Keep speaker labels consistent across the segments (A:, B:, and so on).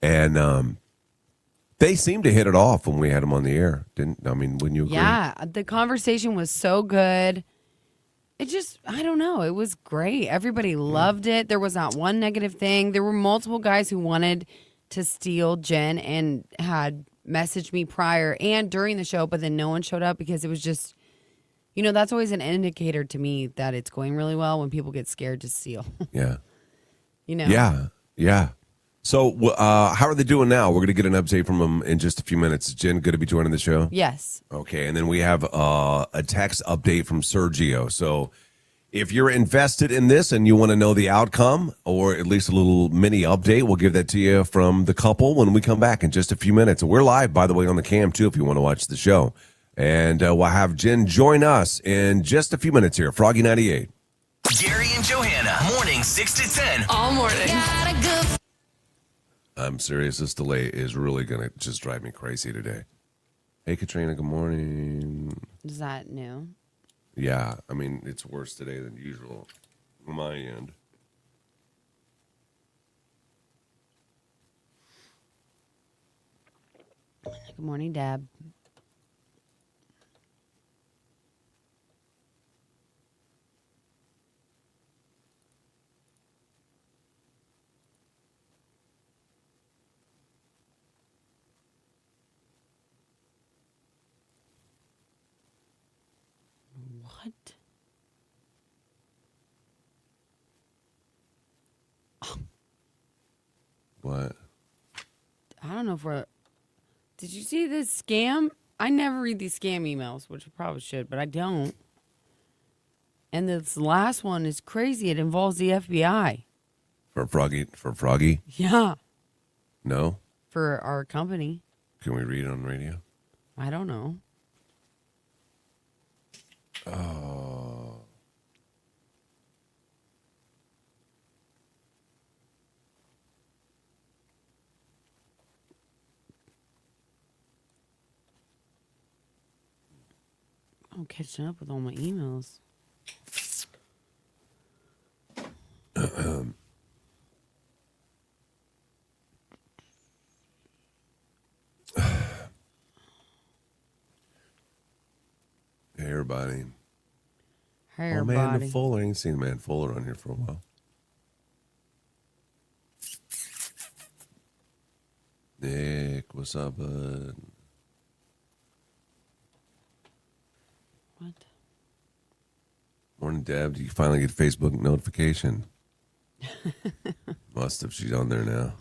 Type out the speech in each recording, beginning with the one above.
A: And they seemed to hit it off when we had them on the air. Wouldn't you agree?
B: Yeah, the conversation was so good. I don't know. It was great. Everybody loved it. There was not one negative thing. There were multiple guys who wanted to steal Jen and had messaged me prior and during the show, but then no one showed up because it was just, that's always an indicator to me that it's going really well when people get scared to steal.
A: Yeah.
B: Yeah.
A: So how are they doing now? We're going to get an update from them in just a few minutes. Jen, good to be joining the show?
B: Yes.
A: Okay, and then we have a text update from Sergio. So if you're invested in this and you want to know the outcome or at least a little mini update, we'll give that to you from the couple when we come back in just a few minutes. We're live, by the way, on the cam, too, if you want to watch the show. And we'll have Jen join us in just a few minutes here. Froggy 98.
C: Gary and Johanna, morning 6 to 10.
D: All morning.
A: I'm serious. This delay is really going to just drive me crazy today. Hey, Katrina, good morning.
B: Is that new?
A: Yeah, it's worse today than usual on my end.
B: Good morning, Deb. What?
A: What?
B: I don't know if we're... Did you see this scam? I never read these scam emails, which I probably should, but I don't. And this last one is crazy. It involves the FBI.
A: For Froggy?
B: Yeah.
A: No?
B: For our company.
A: Can we read it on radio?
B: I don't know.
A: Oh.
B: I'm catching up with all my emails.
A: Hey, everybody.
B: Hey,
A: Oh,
B: everybody.
A: man, the Fuller. I ain't seen Man Fuller on here for a while. Nick, what's up, bud?
B: What?
A: Morning, Deb. Did you finally get a Facebook notification? Must have. She's on there now.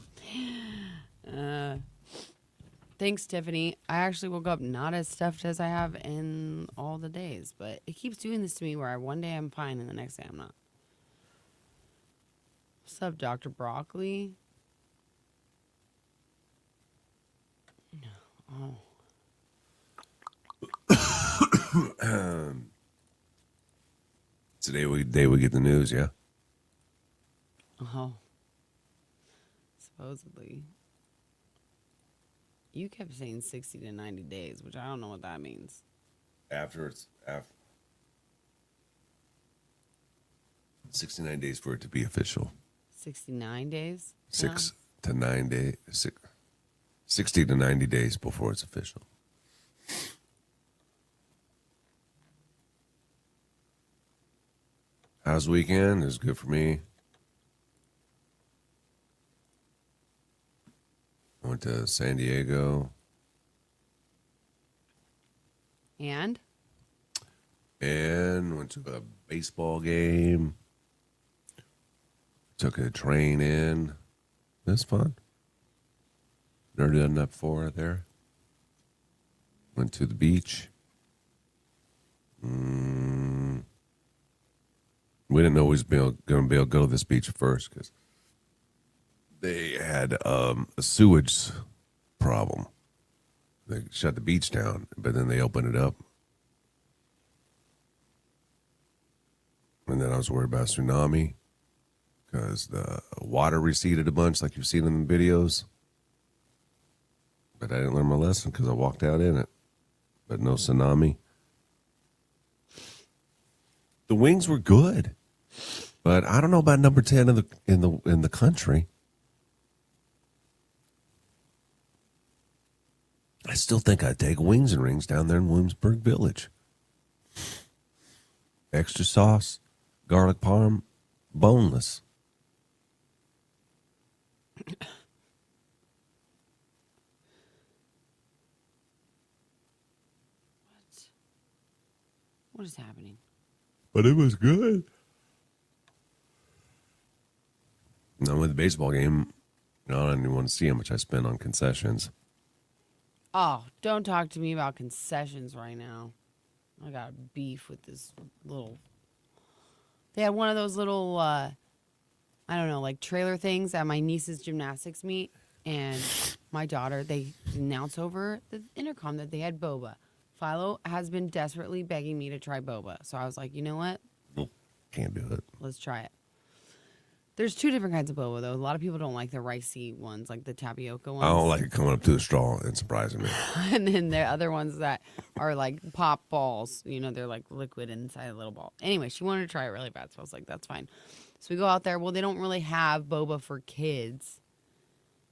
B: Thanks, Tiffany. I actually woke up not as stuffed as I have in all the days, but it keeps doing this to me where one day I'm fine and the next day I'm not. What's up, Dr. Broccoli? Oh.
A: Today we get the news, yeah?
B: Oh. Supposedly. You kept saying 60 to 90 days, which I don't know what that means.
A: After 69 days for it to be official.
B: 69 days?
A: 6 to 9 days. 60 to 90 days before it's official. How's the weekend? It was good for me. I went to San Diego.
B: And
A: Went to a baseball game. Took a train in. That's fun. Never done that before there. Went to the beach. We didn't know we was going to be able to go to this beach at first because they had a sewage problem. They shut the beach down, but then they opened it up. And then I was worried about tsunami because the water receded a bunch like you've seen in the videos. But I didn't learn my lesson because I walked out in it. But no tsunami. The wings were good. But I don't know about number 10 in the country. still think I'd take Wings and Rings down there in Williamsburg Village. Extra sauce, garlic parm, boneless.
B: What is happening?
A: But it was good. Now with the baseball game, I don't even want to see how much I spent on concessions.
B: Oh, don't talk to me about concessions right now. I got beef with this little. They had one of those little, I don't know, like trailer things at my niece's gymnastics meet. And my daughter, they announced over the intercom that they had boba. Philo has been desperately begging me to try boba. So I was like, you know what?
A: Can't do it.
B: Let's try it. There's two different kinds of boba, though. A lot of people don't like the ricey ones, like the tapioca ones.
A: I don't like it coming up to the straw and surprising me.
B: And then there are other ones that are like pop balls. You know, they're like liquid inside a little ball. Anyway, she wanted to try it really bad, so I was like, that's fine. So we go out there. Well, they don't really have boba for kids,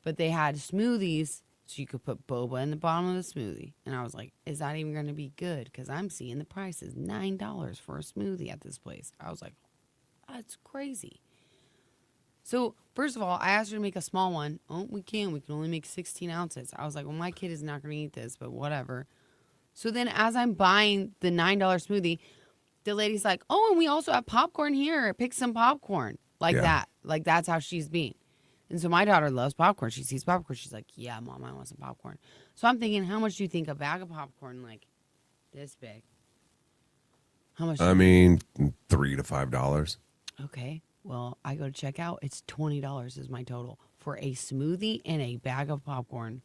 B: but they had smoothies, so you could put boba in the bottom of the smoothie. And I was like, is that even going to be good? Because I'm seeing the price is $9 for a smoothie at this place. I was like, that's crazy. So, first of all, I asked her to make a small one. Oh, we can. We can only make 16 ounces. I was like, well, my kid is not going to eat this, but whatever. So then as I'm buying the $9 smoothie, the lady's like, oh, and we also have popcorn here. Pick some popcorn. Like that. Like, that's how she's being. And so my daughter loves popcorn. She sees popcorn. She's like, yeah, Mom, I want some popcorn. So I'm thinking, how much do you think a bag of popcorn, like this big? How much?
A: I mean, $3 to $5.
B: Okay. Well, I go to check out. It's $20 is my total for a smoothie and a bag of popcorn.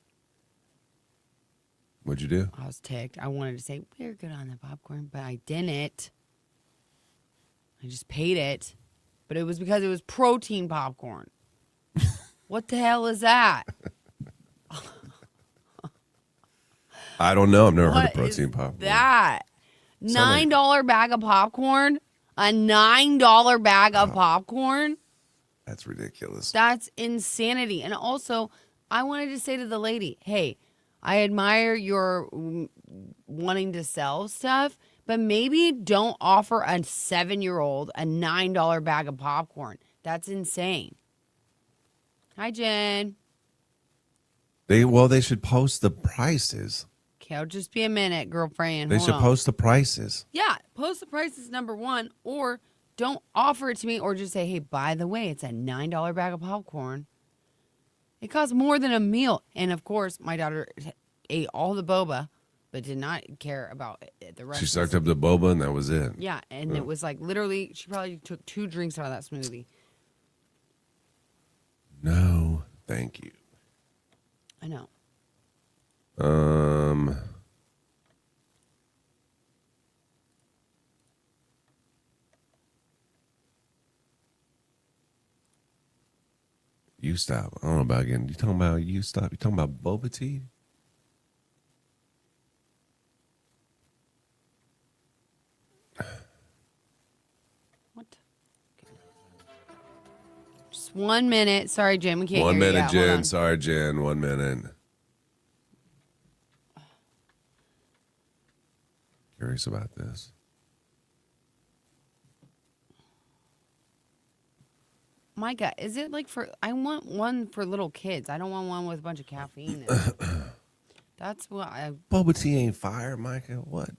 A: What'd you do?
B: I was ticked. I wanted to say, we're good on the popcorn, but I didn't. I just paid it. But it was because it was protein popcorn. What the hell is that?
A: I don't know. I've never heard of
B: What
A: protein
B: is
A: popcorn.
B: that? $9 bag of popcorn? A $9 bag of popcorn?
A: That's ridiculous.
B: That's insanity. And also, I wanted to say to the lady, hey, I admire your wanting to sell stuff, but maybe don't offer a 7-year-old a $9 bag of popcorn. That's insane. Hi, Jen.
A: They should post the prices.
B: Okay, I'll just be a minute, girlfriend.
A: They
B: Hold
A: should
B: on.
A: post the prices.
B: Yeah, post the prices, number one, or don't offer it to me, or just say, hey, by the way, it's a $9 bag of popcorn. It costs more than a meal. And, of course, my daughter ate all the boba, but did not care about the rest.
A: She sucked up the boba, and that was it.
B: Yeah, and it was like literally, she probably took 2 drinks out of that smoothie.
A: No, thank you.
B: I know.
A: You stop. I don't know about again. You talking about you stop? You talking about boba tea?
B: What? Okay. Just 1 minute. Sorry, Jen. We can't
A: 1
B: hear you.
A: minute,
B: Yeah, hold
A: Jen.
B: on.
A: Sorry, Jen. 1 minute. Curious about this.
B: My God, is it like for? I want one for little kids. I don't want one with a bunch of caffeine in it. That's what I.
A: Boba tea ain't fire, Micah. What?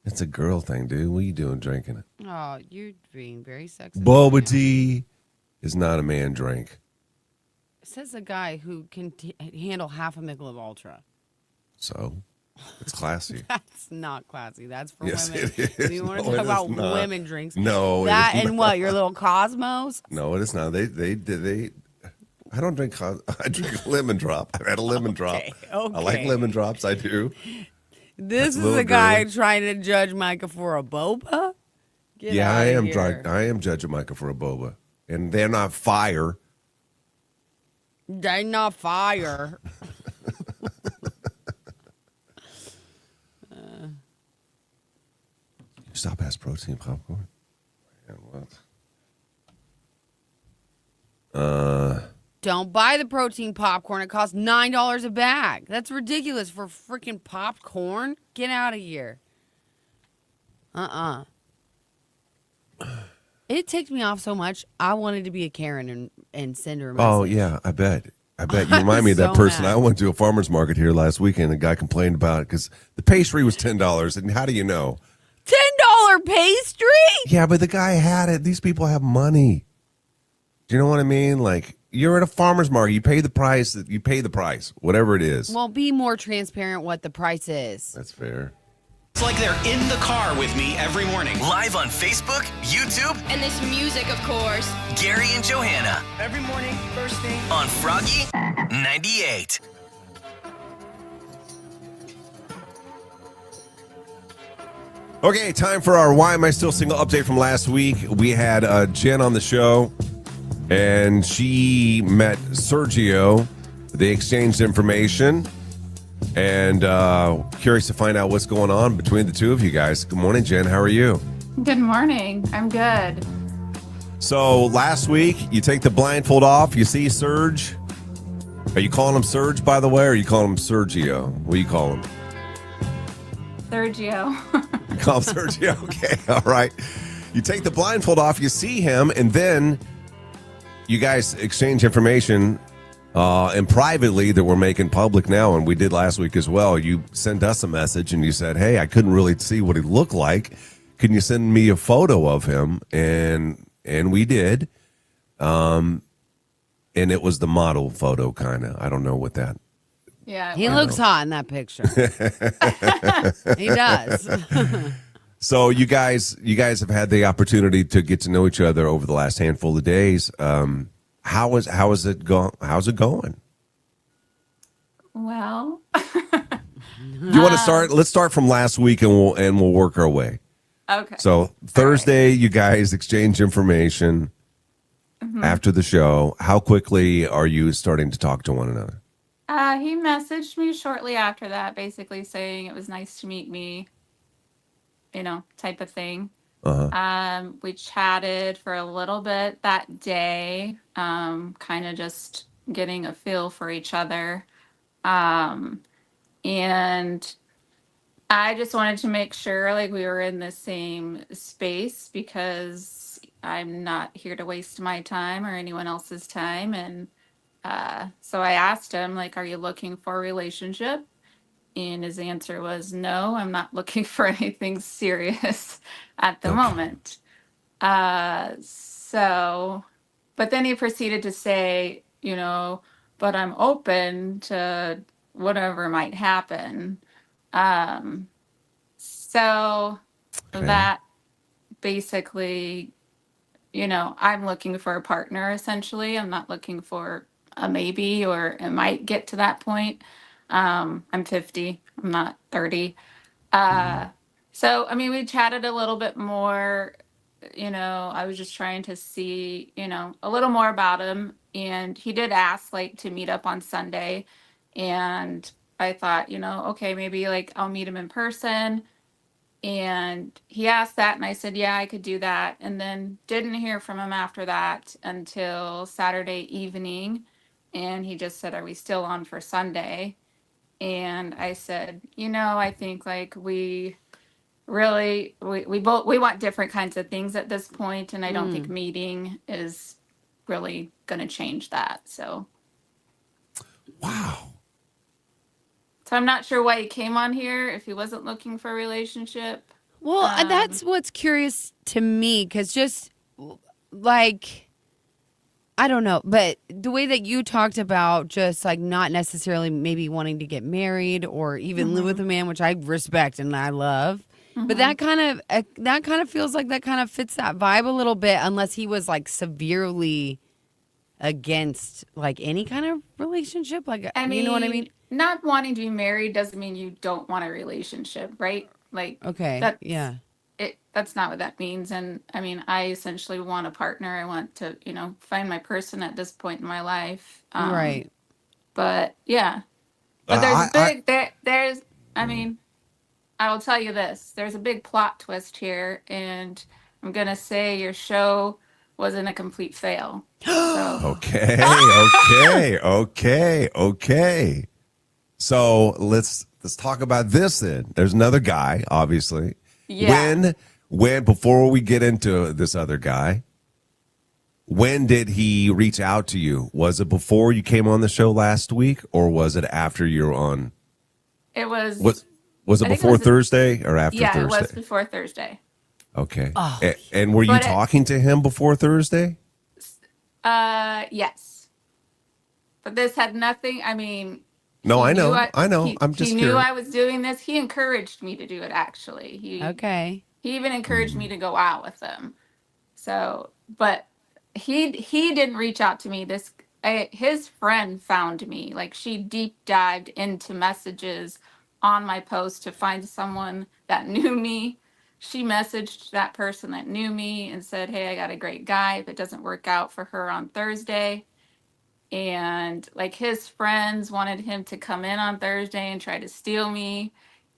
A: It's a girl thing, dude. What are you doing drinking it?
B: Oh, you're being very sexist.
A: Boba
B: right now.
A: tea is not a man drink.
B: Says a guy who can handle half a Michelob Ultra.
A: So, it's classy.
B: That's not classy. That's for
A: Yes,
B: women.
A: it is.
B: If you want
A: No,
B: to
A: it
B: talk
A: is
B: about
A: not.
B: women drinks,
A: No, it
B: that
A: is
B: and
A: not.
B: what your little Cosmos.
A: No, it is not. They I don't drink. I drink a lemon drop. I've had a lemon drop.
B: Okay.
A: I like lemon drops. I do.
B: This
A: That's a
B: is
A: little
B: a guy
A: girly.
B: trying to judge Micah for a boba. Get
A: Yeah, I
B: outta
A: am.
B: here.
A: I am judging Micah for a boba, and they're not fire.
B: They not fire.
A: Stop past protein popcorn. Man, what?
B: don't buy the protein popcorn. It costs $9 a bag. That's ridiculous for freaking popcorn. Get out of here. It ticked me off so much. I wanted to be a Karen and send her a message.
A: Oh, yeah, I bet. You remind me of that
B: so
A: person.
B: mad.
A: I went to a farmer's market here last weekend. A guy complained about it because the pastry was $10. And how do you know?
B: $10 pastry?
A: Yeah, but the guy had it. These people have money. Do you know what I mean? Like, you're at a farmer's market. You pay the price. Whatever it is.
B: Well, be more transparent what the price is.
A: That's fair.
D: It's like they're in the car with me every morning.
C: Live on Facebook, YouTube,
E: And this music, of course.
C: Gary and Johanna
D: Every morning, first thing.
C: on Froggy 98.
A: Okay, time for our Why Am I Still Single update from last week. We had Jen on the show, and she met Sergio. They exchanged information, and curious to find out what's going on between the two of you guys. Good morning, Jen. How are you?
F: Good morning. I'm good.
A: So last week, you take the blindfold off. You see Serge. Are you calling him Serge, by the way, or are you calling him Sergio? What do you call him?
F: Sergio.
A: You call him Sergio? Okay, all right. You take the blindfold off, you see him, and then you guys exchange information and privately that we're making public now, and we did last week as well. You sent us a message, and you said, hey, I couldn't really see what he looked like. Can you send me a photo of him? And we did. And it was the model photo, kind of. I don't know what that.
F: Yeah.
B: He looks hot in that picture. He does.
A: So you guys have had the opportunity to get to know each other over the last handful of days. How's it going?
F: Well,
A: Do you want to start? Let's start from last week, and we'll work our way.
F: okay.
A: So Thursday, you guys exchange information after the show. How quickly are you starting to talk to one another?
F: He messaged me shortly after that, basically saying it was nice to meet me, type of thing. We chatted for a little bit that day, kind of just getting a feel for each other. And I just wanted to make sure like we were in the same space because I'm not here to waste my time or anyone else's time. And so I asked him, like, are you looking for a relationship? And his answer was, no, I'm not looking for anything serious at the moment. But then he proceeded to say, but I'm open to whatever might happen. So
A: Okay.
F: that basically, I'm looking for a partner essentially. I'm not looking for a maybe or it might get to that point. I'm 50, I'm not 30. So, I mean, we chatted a little bit more. I was just trying to see, a little more about him. And he did ask, like, to meet up on Sunday. And I thought, okay, maybe like I'll meet him in person. And he asked that, and I said, yeah, I could do that. And then didn't hear from him after that until Saturday evening. And he just said, are we still on for Sunday? And I said, I think like we really, we want different kinds of things at this point, and I don't think meeting is really going to change that. So
A: Wow.
F: I'm not sure why he came on here if he wasn't looking for a relationship.
B: Well, that's what's curious to me because just like, I don't know, but the way that you talked about just like not necessarily maybe wanting to get married or even live with a man, which I respect and I love. But that kind of feels like that kind of fits that vibe a little bit, unless he was like severely against like any kind of relationship. Like,
F: I mean,
B: you know what I mean?
F: Not wanting to be married doesn't mean you don't want a relationship, right? Like,
B: Okay, yeah.
F: That's not what that means. And I mean, I essentially want a partner. I want to, find my person at this point in my life.
B: Right.
F: But yeah, but I mean, I will tell you this, there's a big plot twist here, and I'm going to say your show wasn't a complete fail. So
A: Okay. So let's talk about this then. There's another guy, obviously.
F: yeah,
A: When before we get into this other guy, when did he reach out to you? Was it before you came on the show last week, or was it after you were on?
F: it was.
A: Was it
F: I think it
A: before
F: was.
A: Thursday or after
F: Yeah, it was
A: Thursday?
F: before Thursday.
A: Okay.
B: Oh,
A: And were you
F: But
A: talking to him before Thursday?
F: yes. But this had nothing. I mean,
A: No,
F: he
A: I
F: knew
A: know.
F: I
A: I know.
F: he
A: I'm
F: he
A: just
F: knew
A: curious.
F: I was doing this. He encouraged me to do it. Actually,
B: okay.
F: he even encouraged me to go out with them. So, but he didn't reach out to me. His friend found me. Like she deep dived into messages on my post to find someone that knew me. She messaged that person that knew me and said, "Hey, I got a great guy. If it doesn't work out for her on Thursday." And like his friends wanted him to come in on Thursday and try to steal me.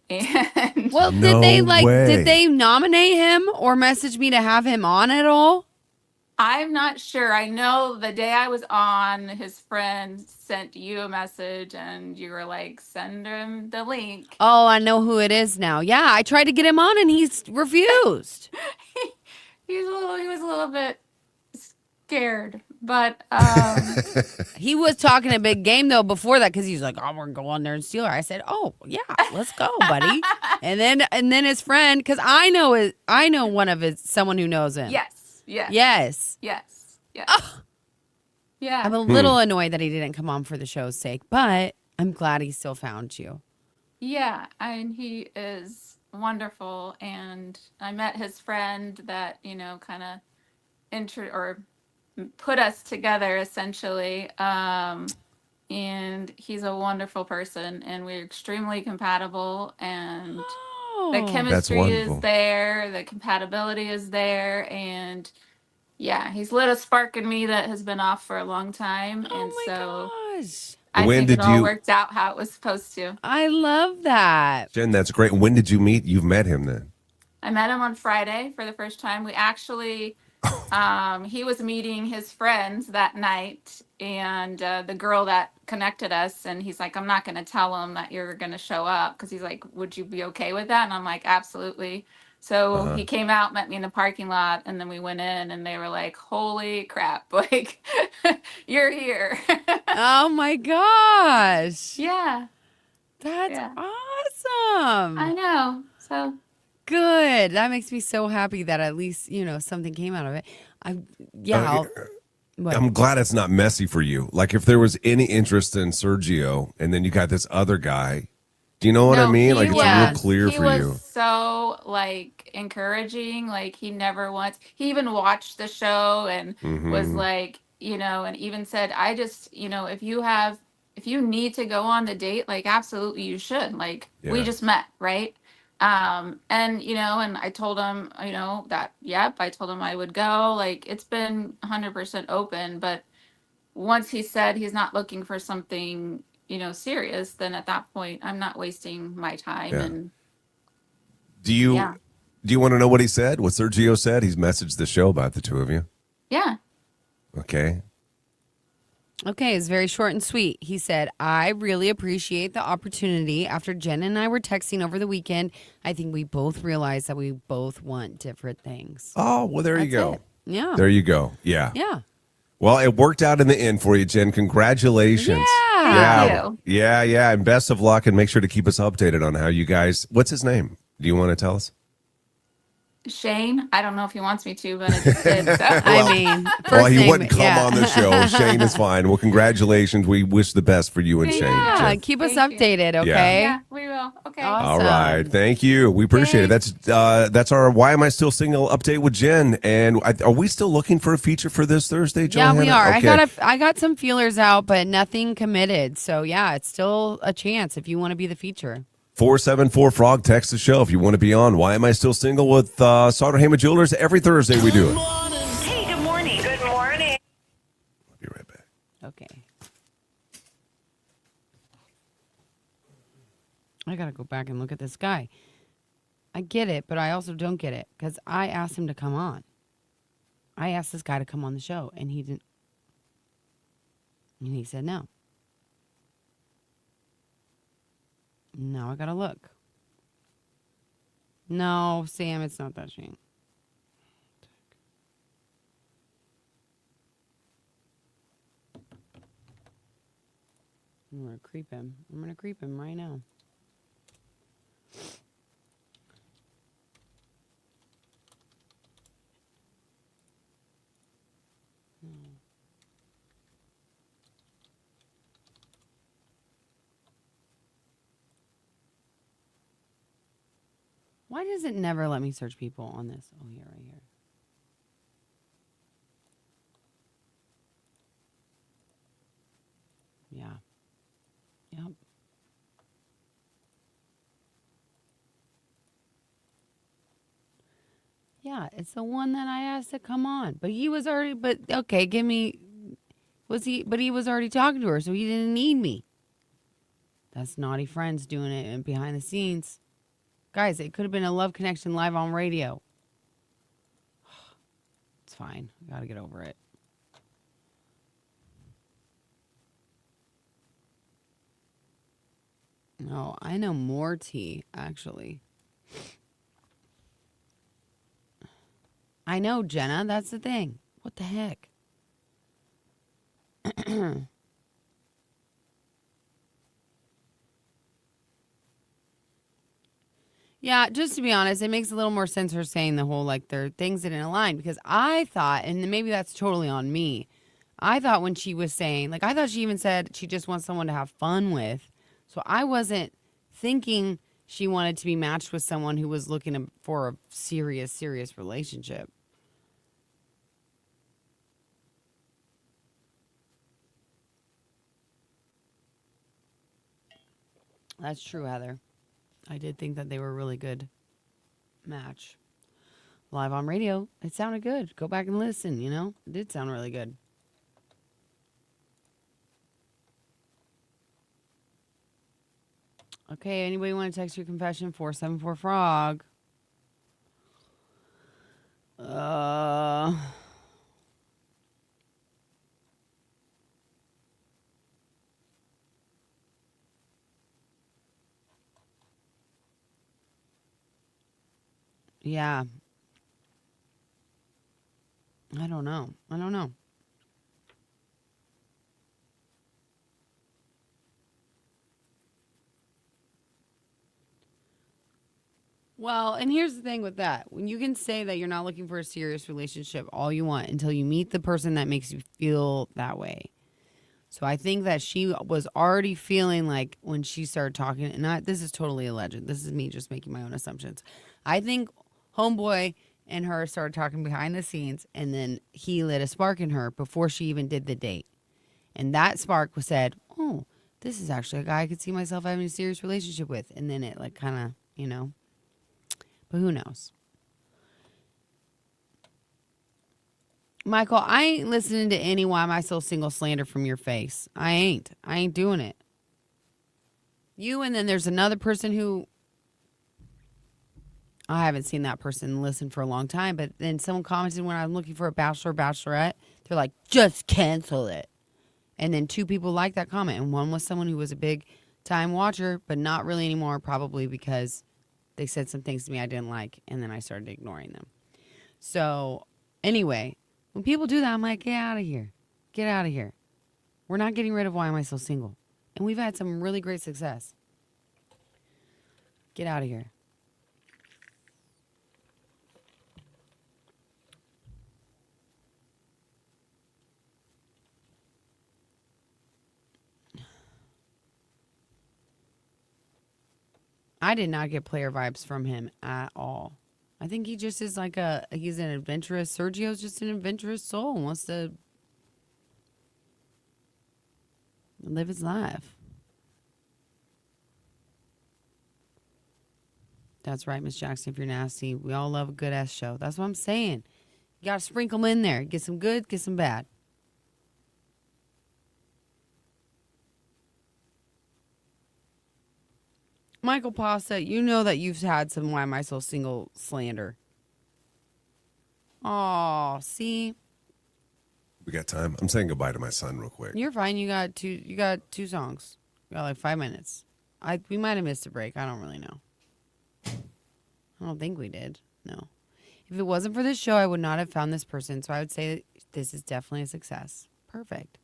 F: And
B: Well,
A: No
B: did
A: way.
B: they nominate him or message me to have him on at all?
F: I'm not sure. I know the day I was on, his friend sent you a message and you were like, send him the link.
B: Oh, I know who it is now. Yeah, I tried to get him on and he's refused.
F: He was a little bit scared, but
B: He was talking a big game though before that because he's like, "Oh, we're gonna go on there and steal her." I said, "Oh yeah, let's go, buddy." And then his friend, because I know one of his someone who knows him.
F: yes,
B: Yes.
F: yeah.
B: I'm a little annoyed that he didn't come on for the show's sake, but I'm glad he still found you.
F: Yeah, and he is wonderful. And I met his friend that, kind of put us together essentially. And he's a wonderful person, and we're extremely compatible. And the
B: Oh,
A: That's
F: chemistry is
A: wonderful.
F: there, the compatibility is there. And yeah, he's lit a spark in me that has been off for a long time. And
B: oh
F: so
B: my gosh.
F: I
A: When
F: think it
A: did
F: all
A: you,
F: worked out how it was supposed to.
B: I love that.
A: Jen? That's great. When did you meet? You've met him then.
F: I met him on Friday for the first time. We actually, he was meeting his friends that night, and the girl that connected us. And he's like, "I'm not going to tell him that you're going to show up," because he's like, "Would you be okay with that?" And I'm like, "Absolutely." So
A: Uh-huh.
F: he came out, met me in the parking lot, and then we went in, and they were like, "Holy crap! Like, you're here."
B: Oh my gosh.
F: Yeah,
B: That's
F: yeah, I
B: awesome.
F: know. So
B: Good. That makes me so happy that at least, something came out of it. I yeah,
A: Uh,
B: what?
A: I'm glad it's not messy for you. Like if there was any interest in Sergio, and then you got this other guy. Do you know what I
F: no,
A: mean? Like it's real
B: Yeah.
A: clear
F: he
A: for
F: was
A: you.
F: so like encouraging. Like he never once he even watched the show and was
A: Hmm.
F: like, and even said, "I just, if you need to go on the date, like absolutely you should. Like we
A: Yeah.
F: just met, right?" And and I told him, that yep, I told him I would go. Like it's been 100% open, but once he said he's not looking for something, serious, then at that point, I'm not wasting my time.
A: Yeah.
F: And
A: Do you
F: yeah,
A: do you want to know what he said? What Sergio said? He's messaged the show about the two of you.
F: yeah,
A: Okay.
B: Okay, it's very short and sweet. He said, "I really appreciate the opportunity. After Jen and I were texting over the weekend, I think we both realized that we both want different things."
A: Oh, well, there you
B: That's
A: go.
B: it. Yeah.
A: There you go. Yeah.
B: Yeah.
A: Well, it worked out in the end for you, Jen. Congratulations.
B: Yeah.
F: thank you.
A: Yeah. And best of luck, and make sure to keep us updated on how you guys. What's his name? Do you want to tell us?
F: Shane, I don't know if he wants me to, but I just did. So.
B: I mean, first
A: Well, he
B: name,
A: wouldn't come
B: yeah.
A: on the show. Shane is fine. Well, congratulations. We wish the best for you and Shane.
B: Yeah,
A: Jen.
B: keep us
F: Thank you.
B: updated, okay?
F: Yeah, we will. Okay.
B: Awesome.
A: All right, thank you. We appreciate it. That's our "Why Am I Still Single" update with Jen. And are we still looking for a feature for this Thursday,
B: Yeah,
A: Johanna?
B: we are.
A: Okay.
B: I got some feelers out, but nothing committed. So yeah, it's still a chance if you want to be the feature.
A: 474 Frog, text the show if you want to be on "Why Am I Still Single" with Sauter Heyman Jewelers. Every Thursday we do it.
G: Hey, good morning. Good morning.
A: I'll be right back.
B: Okay. I gotta go back and look at this guy. I get it, but I also don't get it because I asked him to come on. I asked this guy to come on the show, and he didn't. And he said no. Now I gotta look. No, Sam, it's not that Shane. I'm gonna creep him. I'm gonna creep him right now. Why does it never let me search people on this? Oh, here, right here. Yeah. Yep. Yeah, it's the one that I asked to come on. But he was already, but okay, give me, but he was already talking to her, so he didn't need me. That's naughty friends doing it and behind the scenes. Guys, it could have been a love connection live on radio. It's fine. I gotta get over it. No, I know more tea, actually. I know, Jenna. That's the thing. What the heck? Yeah, just to be honest, it makes a little more sense her saying the whole, like, their things didn't align, because I thought, and maybe that's totally on me, I thought when she was saying, like, I thought she even said she just wants someone to have fun with. So I wasn't thinking she wanted to be matched with someone who was looking for a serious, serious relationship. That's true, Heather. I did think that they were a really good match. Live on radio, it sounded good. Go back and listen, It did sound really good. Okay, anybody want to text your confession? 474-FROG. Yeah. I don't know. Well, and here's the thing with that. When you can say that you're not looking for a serious relationship all you want until you meet the person that makes you feel that way. So I think that she was already feeling like when she started talking, and this is totally alleged. This is me just making my own assumptions. I think Homeboy and her started talking behind the scenes, and then he lit a spark in her before she even did the date. And that spark was said, oh, this is actually a guy I could see myself having a serious relationship with. And then it like kind of, but who knows? Michael, I ain't listening to any Why Am I So Single slander from your face. I ain't doing it. You, and then there's another person who, I haven't seen that person listen for a long time, but then someone commented when I'm looking for a bachelor, bachelorette, they're like, just cancel it. And then two people liked that comment, and one was someone who was a big time watcher, but not really anymore, probably because they said some things to me I didn't like, and then I started ignoring them. So anyway, when people do that, I'm like, get out of here. Get out of here. We're not getting rid of Why Am I So Single? And we've had some really great success. Get out of here. I did not get player vibes from him at all. I think he just is like he's an adventurous, Sergio's just an adventurous soul, wants to live his life. That's right, Miss Jackson, if you're nasty. We all love a good ass show. That's what I'm saying. You gotta sprinkle them in there. Get some good, get some bad. Michael Pasta, you know that you've had some Why Am I So Single slander. Oh, see,
A: We got time. I'm saying goodbye to my son real quick.
B: you're fine. You got two. You got 2 songs. You got like 5 minutes. We might have missed a break. I don't really know. I don't think we did. No. If it wasn't for this show, I would not have found this person. So I would say this is definitely a success. Perfect.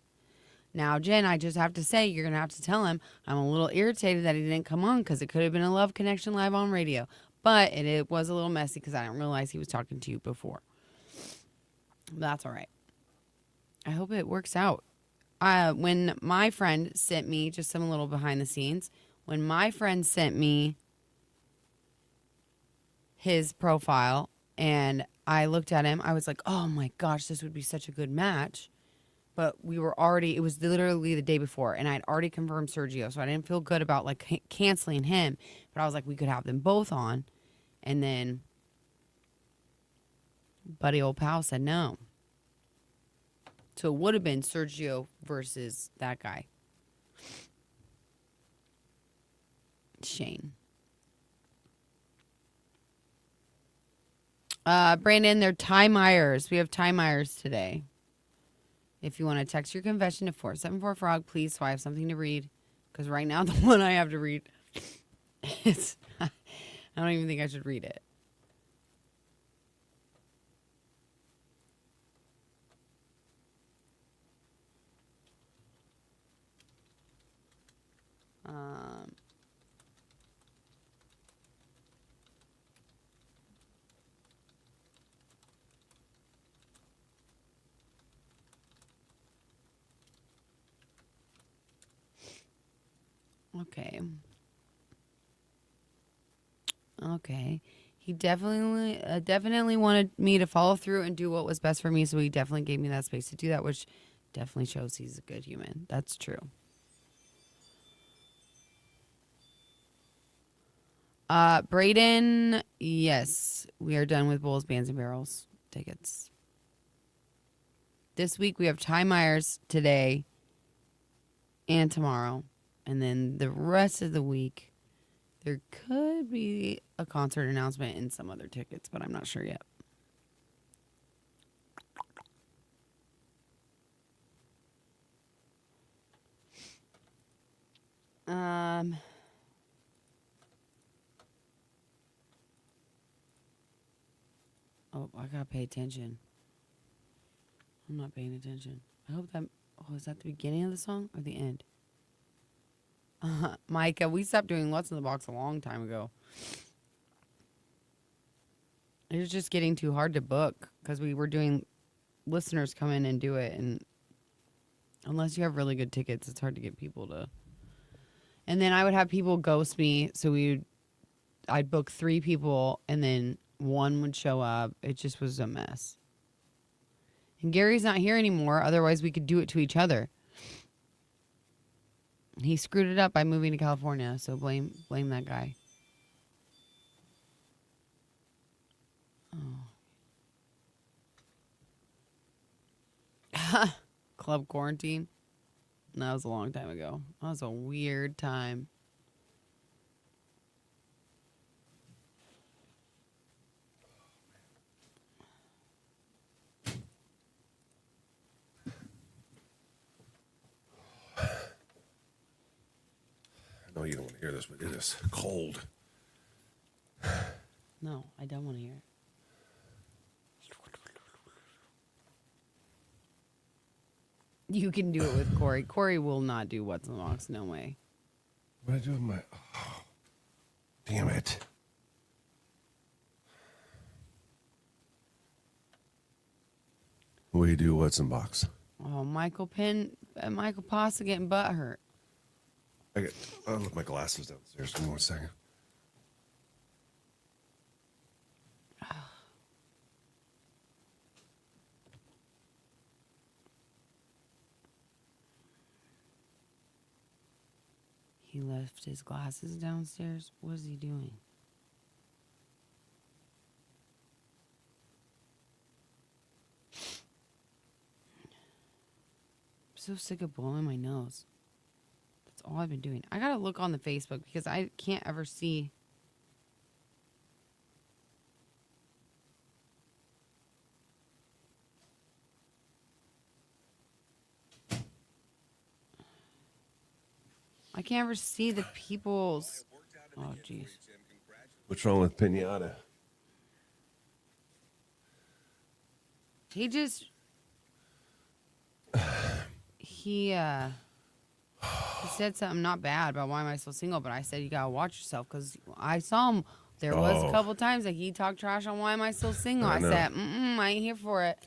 B: Now, Jen, I just have to say, you're going to have to tell him I'm a little irritated that he didn't come on because it could have been a love connection live on radio. But it was a little messy because I didn't realize he was talking to you before. That's all right. I hope it works out. When my friend sent me, just some little behind the scenes, when my friend sent me his profile and I looked at him, I was like, oh my gosh, this would be such a good match. But we were already, it was literally the day before, and I'd already confirmed Sergio, so I didn't feel good about like canceling him. But I was like, we could have them both on. And then Buddy Old Pal said no. So it would have been Sergio versus that guy. Shane. Brandon, they're Ty Myers. We have Ty Myers today. If you want to text your confession to 474-FROG, please, so I have something to read. Because right now, the one I have to read, I don't even think I should read it. Okay. Okay. He definitely wanted me to follow through and do what was best for me, so he definitely gave me that space to do that, which definitely shows he's a good human. That's true. Brayden, yes, we are done with Bulls, Bands, and Barrels tickets. This week we have Ty Myers today and tomorrow. And then the rest of the week, there could be a concert announcement and some other tickets, but I'm not sure yet. Oh, I gotta pay attention. I'm not paying attention. I hope that. Oh, is that the beginning of the song or the end? Micah, we stopped doing What's in the Box a long time ago. It was just getting too hard to book because we were doing listeners come in and do it, and unless you have really good tickets, it's hard to get people to. And then I would have people ghost me, so I'd book 3 people, and then one would show up. It just was a mess. And Gary's not here anymore. Otherwise, we could do it to each other. He screwed it up by moving to California, so blame that guy. Oh. Club quarantine? That was a long time ago. That was a weird time.
A: I know you don't want to hear this, but it is cold.
B: No, I don't want to hear it. You can do it with Corey. Corey will not do What's in the Box. No way.
A: What did I do with my... Oh, damn it. What do you do? What's in box?
B: Oh, Michael Pasta getting butt hurt.
A: I'll look my glasses downstairs. Give me 1 second.
B: He left his glasses downstairs. What is he doing? I'm so sick of blowing my nose. That's all I've been doing. I gotta look on the Facebook because I can't ever see. I can't ever see the people's. Oh, jeez.
A: What's wrong with Pinata?
B: He just. He said something not bad about why am I still single, but I said you gotta watch yourself because I saw him. There was a couple times that he talked trash on why am I still single. I said, I ain't here for it.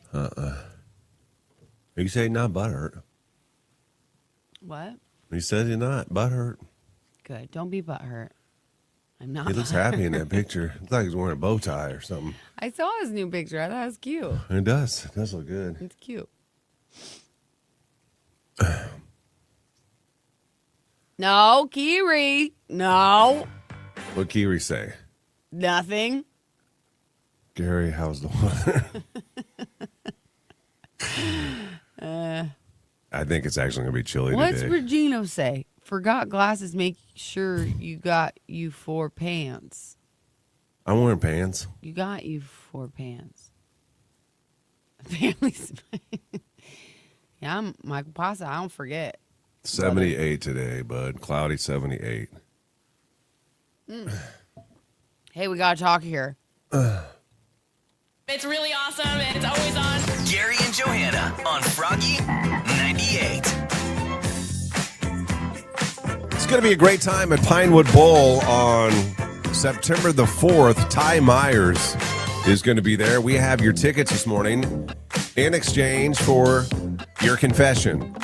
A: You say not butthurt.
B: What?
A: He said you're not butthurt.
B: Good. Don't be butthurt. I'm not.
A: He looks happy in that picture. Looks like he's wearing a bow tie or something.
B: I saw his new picture. I thought it was cute.
A: It does. It does look good.
B: It's cute. No, Kiri. No.
A: What Kiri say?
B: Nothing.
A: Gary, how's the weather? I think it's actually going to be chilly
B: What's
A: today.
B: Regino say? Forgot glasses. Make sure you got you 4 pants.
A: I'm wearing pants.
B: You got you 4 pants. Family's. Yeah, I'm Michael Pasta. I don't forget.
A: 78 today, bud. Cloudy 78.
B: Hey, we got to talk here.
E: It's really awesome and it's always on.
C: Gary and Johanna on Froggy 98.
A: It's going to be a great time at Pinewood Bowl on September the 4th. Ty Myers is going to be there. We have your tickets this morning in exchange for your confession.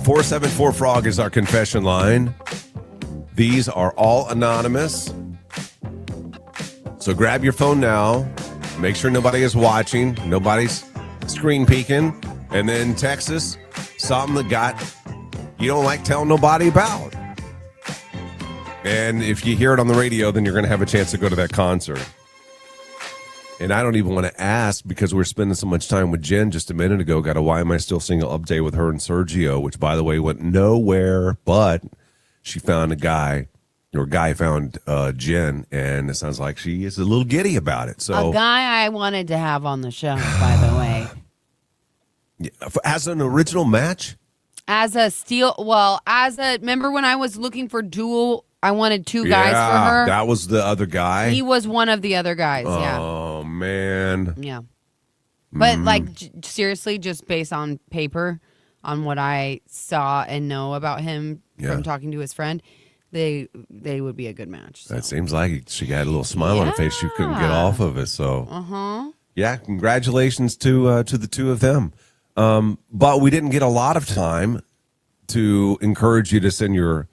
A: 474-FROG is our confession line. These are all anonymous. So grab your phone now. Make sure nobody is watching. Nobody's screen peeking. And then text us something that you don't like telling nobody about. And if you hear it on the radio, then you're going to have a chance to go to that concert. And I don't even want to ask because we're spending so much time with Jen just a minute ago. Got a Why Am I Still Single update with her and Sergio, which, by the way, went nowhere, but she found a guy, or a guy found Jen, and it sounds like she is a little giddy about it. So,
B: A guy I wanted to have on the show, by the way.
A: as an original match?
B: Remember when I was looking for I wanted 2 guys for her?
A: That was the other guy?
B: He was one of the other guys, yeah.
A: Oh, man.
B: Yeah. But, seriously, just based on paper, on what I saw and know about him from talking to his friend, they would be a good match. So.
A: That seems like she got a little smile on her face she couldn't get off of it. So, yeah, congratulations to the two of them. But we didn't get a lot of time to encourage you to send your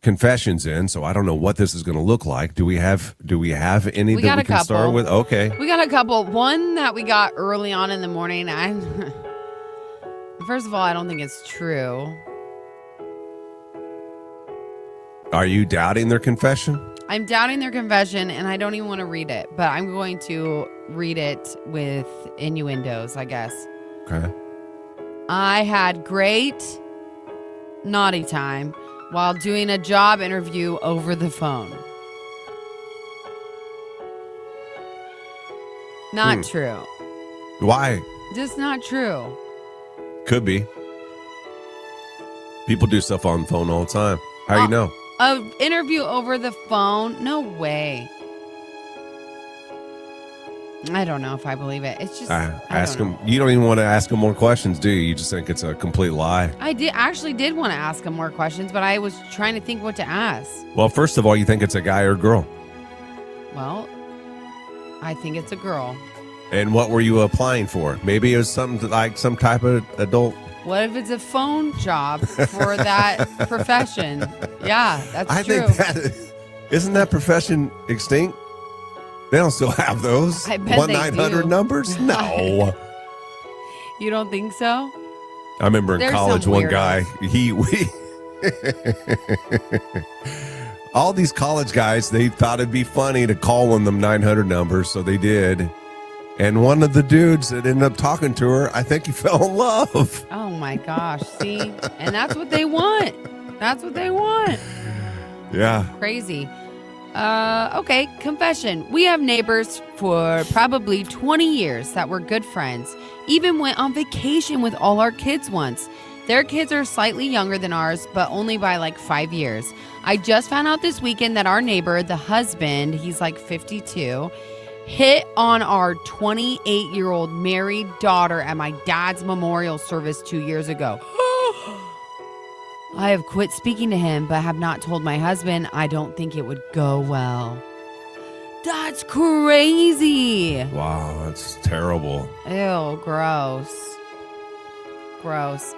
A: confessions in, so I don't know what this is going to look like. Do we have any that we can start with? Okay.
B: We got a couple. One that we got early on in the morning. First of all, I don't think it's true.
A: Are you doubting their confession?
B: I'm doubting their confession, and I don't even want to read it, but I'm going to read it with innuendos, I guess.
A: Okay.
B: I had great naughty time while doing a job interview over the phone. Not true.
A: Why?
B: Just not true.
A: Could be. People do stuff on the phone all the time. How you know?
B: An interview over the phone? No way. I don't know if I believe it. It's just
A: ask him. You don't even want to ask him more questions, do you? You just think it's a complete lie.
B: I did want to ask him more questions, but I was trying to think what to ask.
A: Well, first of all, you think it's a guy or a girl?
B: Well, I think it's a girl.
A: And what were you applying for? Maybe it was something like some type of adult.
B: What if it's a phone job for that profession? Yeah, that's true.
A: I think isn't that profession extinct? They don't still have those.
B: I bet
A: 1-900 numbers? No.
B: You don't think so?
A: I remember in
B: There's
A: college,
B: some
A: one
B: weirdos.
A: guy, all these college guys, they thought it'd be funny to call one of them 900 numbers, so they did. And one of the dudes that ended up talking to her, I think he fell in love.
B: Oh my gosh, see? And that's what they want. That's what they want.
A: Yeah.
B: Crazy. Okay, confession. We have neighbors for probably 20 years that were good friends. Even went on vacation with all our kids once. Their kids are slightly younger than ours, but only by like 5 years. I just found out this weekend that our neighbor, the husband, he's like 52, hit on our 28-year-old married daughter at my dad's memorial service 2 years ago. I have quit speaking to him, but have not told my husband. I don't think it would go well. That's crazy.
A: Wow, that's terrible.
B: Ew, gross. Gross.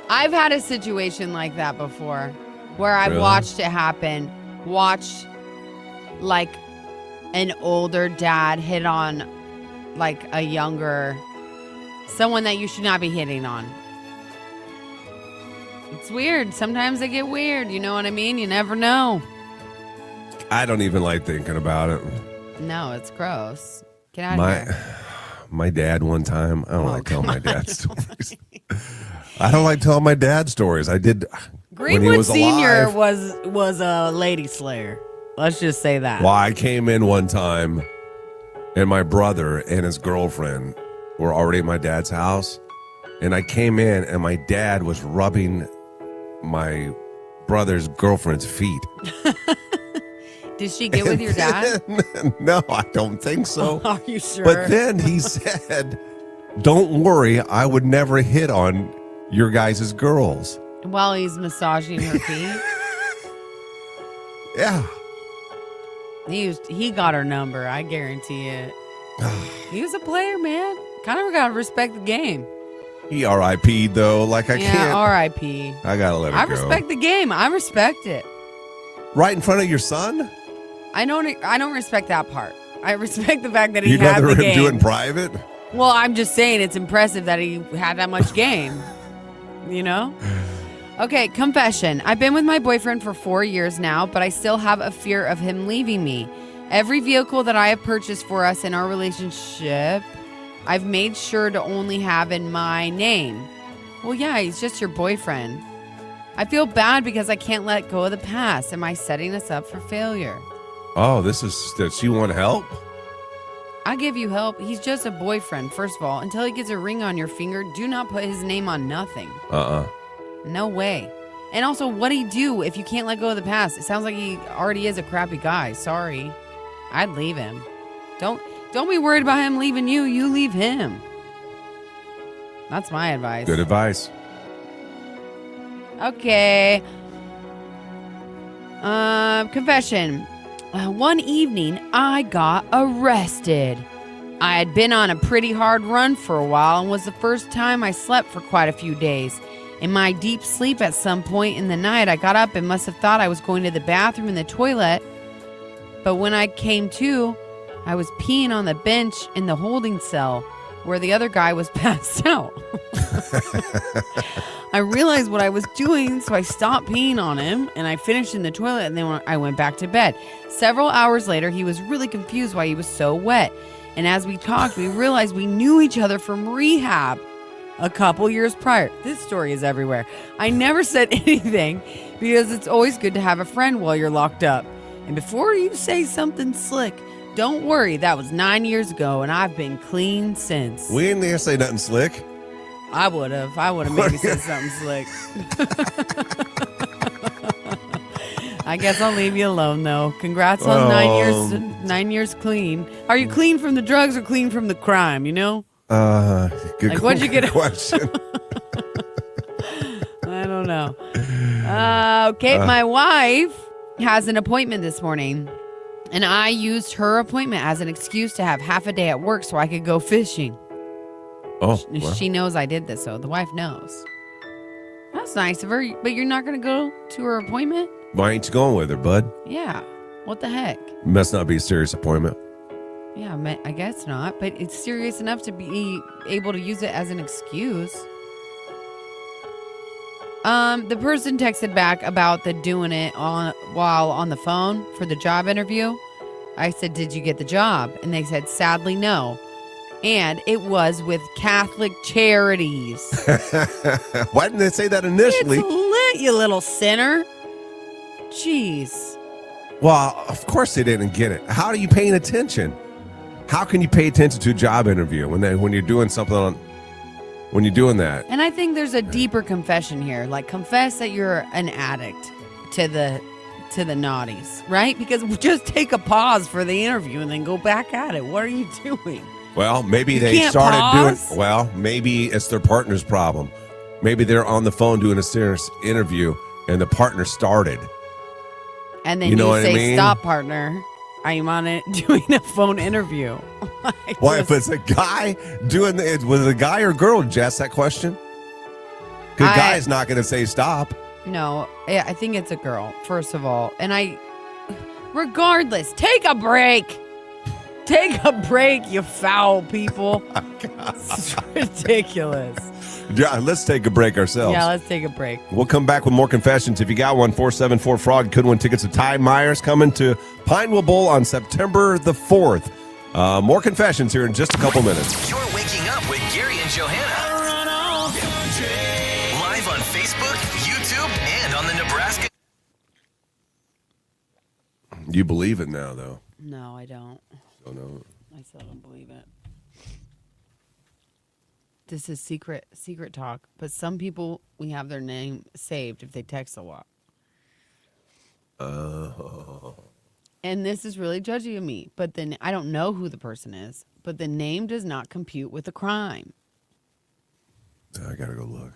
A: I've
B: had a situation like that before where I
A: Really?
B: watched it happen. Watched like an older dad hit on like a younger, someone that you should not be hitting on. It's weird. Sometimes they get weird. You know what I mean? You never know.
A: I don't even like thinking about it.
B: No, it's gross. Get out of here.
A: My dad one time, I don't like telling my dad stories. I don't like telling my dad stories. I did when he
E: Greenwood
A: was
E: Senior
A: alive.
E: was a lady slayer. Let's just say that.
A: Well, I came in one time, and my brother and his girlfriend were already at my dad's house. And I came in, and my dad was rubbing my brother's girlfriend's feet.
B: Did she get with your dad?
A: No, I don't think so.
E: Are you sure?
A: But then he said, "Don't worry, I would never hit on your guys' girls."
B: While he's massaging her feet?
A: Yeah.
B: He got her number, I guarantee it. He was a player, man. Kind of got to respect the game.
A: He RIP'd though. Like I
B: Yeah,
A: can't.
B: R.I.P.
A: I gotta let it
B: I
A: go.
B: respect the game. I respect it.
A: Right in front of your son?
B: I don't respect that part. I respect the fact that he
A: You'd
B: had
A: rather
B: the
A: him
B: game.
A: do it in private?
B: Well, I'm just saying it's impressive that he had that much game. You know? Okay, confession. I've been with my boyfriend for 4 years now, but I still have a fear of him leaving me. Every vehicle that I have purchased for us in our relationship, I've made sure to only have in my name. Well, yeah, he's just your boyfriend. I feel bad because I can't let go of the past. Am I setting us up for failure?
A: Oh, does she want help?
B: I give you help. He's just a boyfriend, first of all. Until he gets a ring on your finger, do not put his name on nothing. No way. And also, what'd he do if you can't let go of the past? It sounds like he already is a crappy guy. Sorry. I'd leave him. Don't be worried about him leaving you. You leave him. That's my advice.
A: Good advice.
B: Okay. Confession. One evening, I got arrested. I had been on a pretty hard run for a while and was the first time I slept for quite a few days. In my deep sleep at some point in the night, I got up and must have thought I was going to the bathroom and the toilet. But when I came to, I was peeing on the bench in the holding cell where the other guy was passed out. I realized what I was doing, so I stopped peeing on him and I finished in the toilet and then I went back to bed. Several hours later, he was really confused why he was so wet. And as we talked, we realized we knew each other from rehab a couple years prior. This story is everywhere. I never said anything because it's always good to have a friend while you're locked up. And before you say something slick, don't worry, that was 9 years ago and I've been clean since.
A: We ain't there say nothing slick.
B: I would have maybe said something slick. I guess I'll leave you alone though. Congrats on 9 years clean. Are you clean from the drugs or clean from the crime, you know?
A: Good
B: Like, what'd you get?
A: question.
B: I don't know. Okay, my wife has an appointment this morning, and I used her appointment as an excuse to have half a day at work so I could go fishing.
A: Oh, well.
B: She knows I did this, so the wife knows. That's nice of her, but you're not going to go to her appointment?
A: Why ain't you going with her, bud?
B: Yeah. What the heck?
A: Must not be a serious appointment.
B: Yeah, I guess not, but it's serious enough to be able to use it as an excuse. The person texted back about the doing it while on the phone for the job interview. I said, "Did you get the job?" And they said, "Sadly, no." And it was with Catholic Charities.
A: Why didn't they say that initially?
B: It's lit, you little sinner. Jeez.
A: Well, of course they didn't get it. How are you paying attention? How can you pay attention to a job interview when you're doing something on when you're doing that.
B: And I think there's a deeper confession here. Like, confess that you're an addict to the naughties, right? Because just take a pause for the interview and then go back at it. What are you doing?
A: Well, maybe they
B: can't
A: started
B: pause?
A: doing. Well, maybe it's their partner's problem. Maybe they're on the phone doing a serious interview, and the partner started.
B: And then
A: You know
B: you
A: what I
B: say,
A: mean?
B: "Stop, partner. I'm on it doing a phone interview." Like,
A: Why, if
B: just-
A: it's a guy doing it, was it a guy or girl? Did you ask that question? Because
B: I-
A: guy's not going to say stop.
B: No, I think it's a girl, first of all. And regardless, take a break. Take a break, you foul people. It's ridiculous.
A: Yeah, let's take a break ourselves.
B: Yeah, let's take a break.
A: We'll come back with more confessions. If you got one, 474-FROG could win tickets to Ty Myers coming to Pineville Bowl on September the 4th. More confessions here in just a couple minutes.
C: You're waking up with Gary and Johanna. Live on Facebook, YouTube, and on the Nebraska.
A: You believe it now, though.
B: No, I don't.
A: Oh, no.
B: I still don't believe it. This is secret talk, but some people, we have their name saved if they text a lot. And this is really judgy of me, but then I don't know who the person is, but the name does not compute with the crime.
A: I got to go look.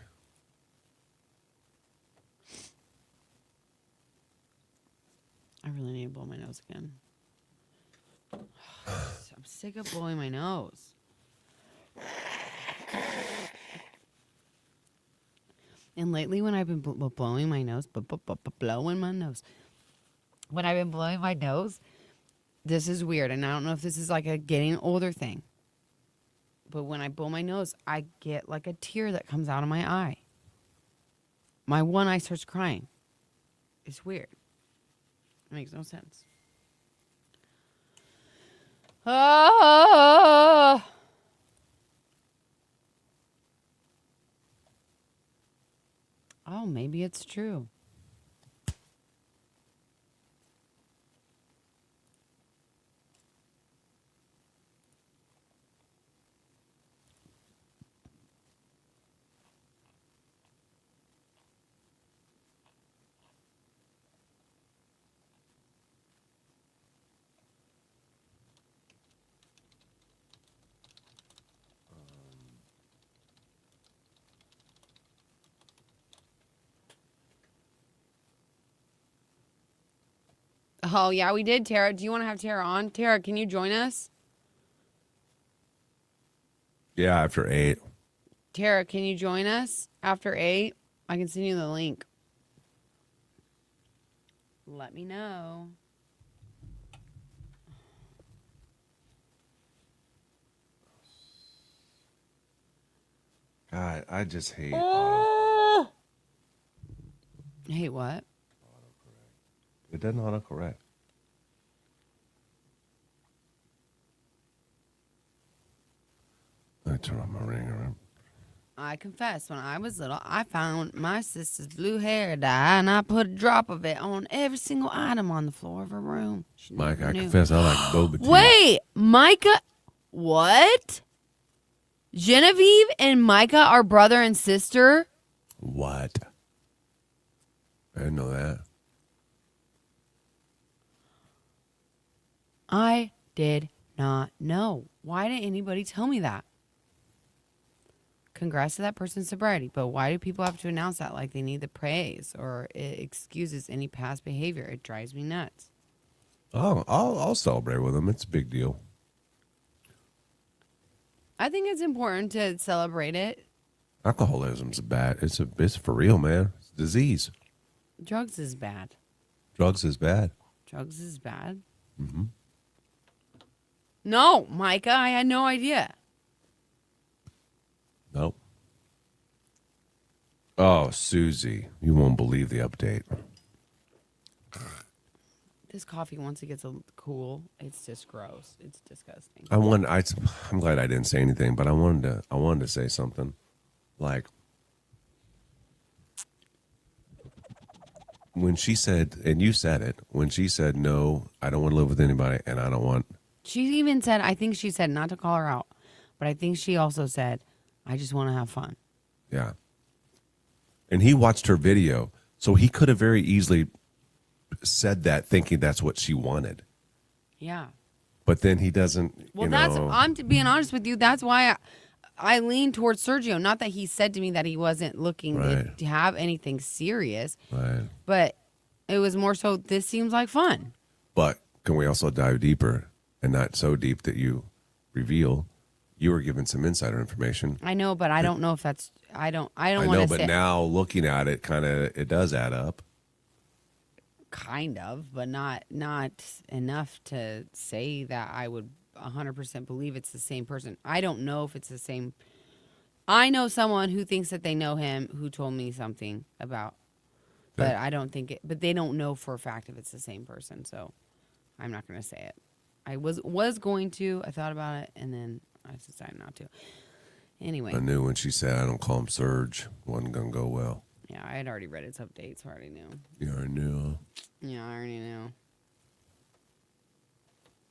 B: I really need to blow my nose again. I'm sick of blowing my nose. And lately, when I've been blowing my nose, blowing my nose, when I've been blowing my nose, this is weird. And I don't know if this is like a getting older thing. But when I blow my nose, I get like a tear that comes out of my eye. My one eye starts crying. It's weird. It makes no sense. Oh, maybe it's true. Oh, yeah, we did, Tara. Do you want to have Tara on? Tara, can you join us?
A: Yeah, after 8.
B: Tara, can you join us after 8? I can send you the link. Let me know.
A: God, I just hate
B: Hey, what?
A: It doesn't autocorrect. I turn on my ringer.
B: I confess, when I was little, I found my sister's blue hair dye, and I put a drop of it on every single item on the floor of her room. She
A: Mike,
B: never
A: I
B: knew.
A: confess I like boba tea.
B: Wait, Micah, what? Genevieve and Micah are brother and sister?
A: What? I didn't know that.
B: I did not know. Why didn't anybody tell me that? Congrats to that person's sobriety, but why do people have to announce that like they need the praise or it excuses any past behavior? It drives me nuts.
A: Oh, I'll celebrate with them. It's a big deal.
B: I think it's important to celebrate it.
A: Alcoholism's bad. It's for real, man. It's a disease.
B: Drugs is bad.
A: Drugs is bad.
B: Drugs is bad.
A: Mm-hmm.
B: No, Micah, I had no idea.
A: Nope. Oh, Susie, you won't believe the update.
B: This coffee, once it gets cool, it's just gross. It's disgusting.
A: I'm glad I didn't say anything, but I wanted to say something. Like when she said, and you said it, when she said, no, I don't want to live with anybody, and I don't want.
B: She even said, I think she said, not to call her out, but I think she also said, I just want to have fun.
A: Yeah. And he watched her video, so he could have very easily said that thinking that's what she wanted.
B: Yeah.
A: But then he doesn't,
B: Well, I'm being honest with you. That's why I lean towards Sergio. Not that he said to me that he wasn't looking to have anything serious, but it was more so this seems like fun.
A: But can we also dive deeper, and not so deep that you reveal you were given some insider information?
B: I know, but I don't know if that's. I don't want to
A: know,
B: say.
A: but now looking at it, it does add up.
B: Kind of, but not enough to say that I would 100% believe it's the same person. I don't know if it's the same. I know someone who thinks that they know him who told me something about, but I don't think it. But they don't know for a fact if it's the same person, so I'm not going to say it. I was going to. I thought about it, and then I decided not to. Anyway,
A: I knew when she said I don't call him Serge, wasn't gonna go well.
B: Yeah, I had already read his updates, so I already knew.
A: You already knew.
B: Yeah, I already knew.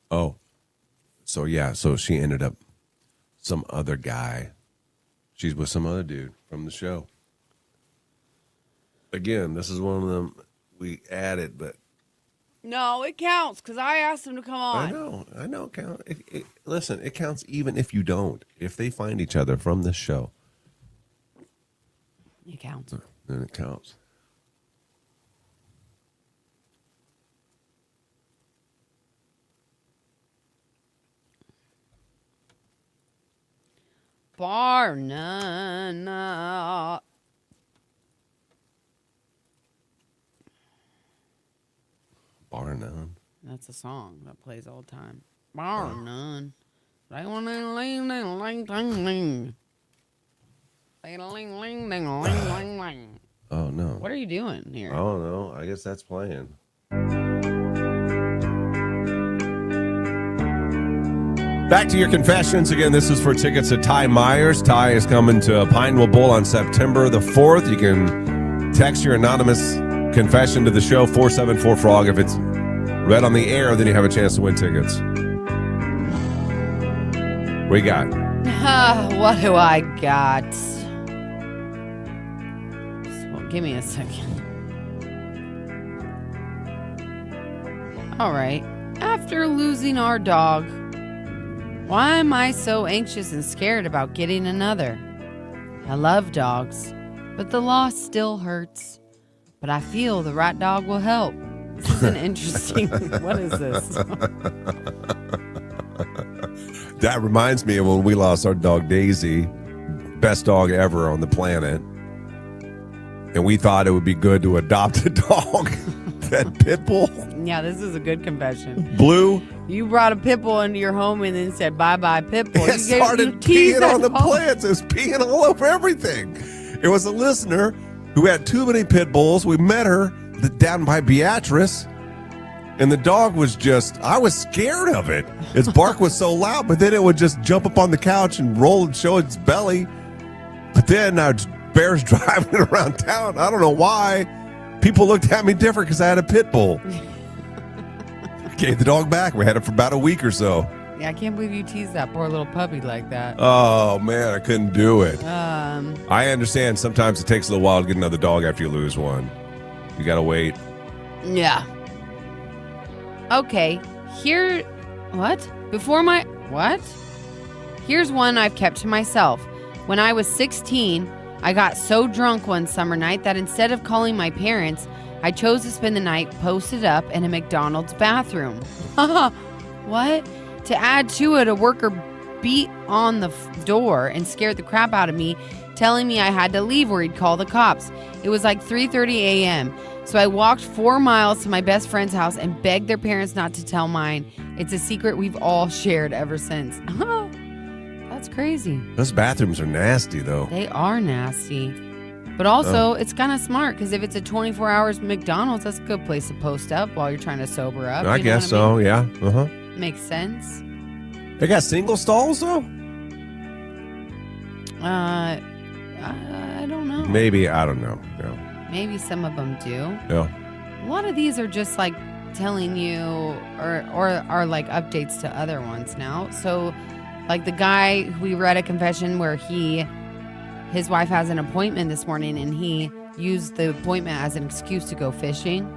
A: Oh, so she ended up some other guy. She's with some other dude from the show. Again, this is one of them we added, but
B: No, it counts because I asked him to come on.
A: I know. It counts. Listen, it counts even if you don't. If they find each other from this show,
B: It counts.
A: then it counts.
B: Bar none.
A: Bar none.
B: That's a song that plays all the time. Bar none. Ling-a-ling-ling-ling-ling-ling. Ling-a-ling-ling-ling-ling-ling-ling.
A: Oh no.
B: What are you doing here?
A: Oh no. I guess that's playing. Back to your confessions. Again, this is for tickets to Ty Myers. Ty is coming to Pineville Bowl on September the 4th. You can text your anonymous confession to the show, 474-FROG. If it's read on the air, then you have a chance to win tickets. What you got?
B: What do I got? Well, give me a second. All right. After losing our dog, why am I so anxious and scared about getting another? I love dogs, but the loss still hurts. But I feel the right dog will help. This is an interesting. What is this?
A: That reminds me of when we lost our dog Daisy, best dog ever on the planet. And we thought it would be good to adopt a dog. That pit bull.
B: Yeah, this is a good confession.
A: Blue.
B: You brought a pit bull into your home and then said, bye-bye, pit bull.
A: It started peeing on the plants. It was peeing all over everything. It was a listener who had too many pit bulls. We met her down by Beatrice, and the dog was I was scared of it. Its bark was so loud, but then it would just jump up on the couch and roll and show its belly. But then bears driving around town. I don't know why. People looked at me different because I had a pit bull. Gave the dog back. We had it for about a week or so.
B: Yeah, I can't believe you teased that poor little puppy like that.
A: Oh, man, I couldn't do it.
B: Um,
A: I understand sometimes it takes a little while to get another dog after you lose one. You got to wait.
B: Yeah. Okay, what? Here's one I've kept to myself. When I was 16, I got so drunk one summer night that instead of calling my parents, I chose to spend the night posted up in a McDonald's bathroom. What? To add to it, a worker beat on the door and scared the crap out of me, telling me I had to leave or he'd call the cops. It was like 3:30 a.m., so I walked 4 miles to my best friend's house and begged their parents not to tell mine. It's a secret we've all shared ever since. That's crazy.
A: Those bathrooms are nasty, though.
B: They are nasty. But also, it's kind of smart because if it's a 24 hours McDonald's, that's a good place to post up while you're trying to sober up.
A: I guess so, yeah. Uh-huh.
B: Makes sense.
A: They got single stalls, though?
B: I don't know.
A: Maybe, I don't know. Yeah.
B: Maybe some of them do.
A: Yeah.
B: A lot of these are just like telling you or are like updates to other ones now. So like the guy, we read a confession where he his wife has an appointment this morning, and he used the appointment as an excuse to go fishing.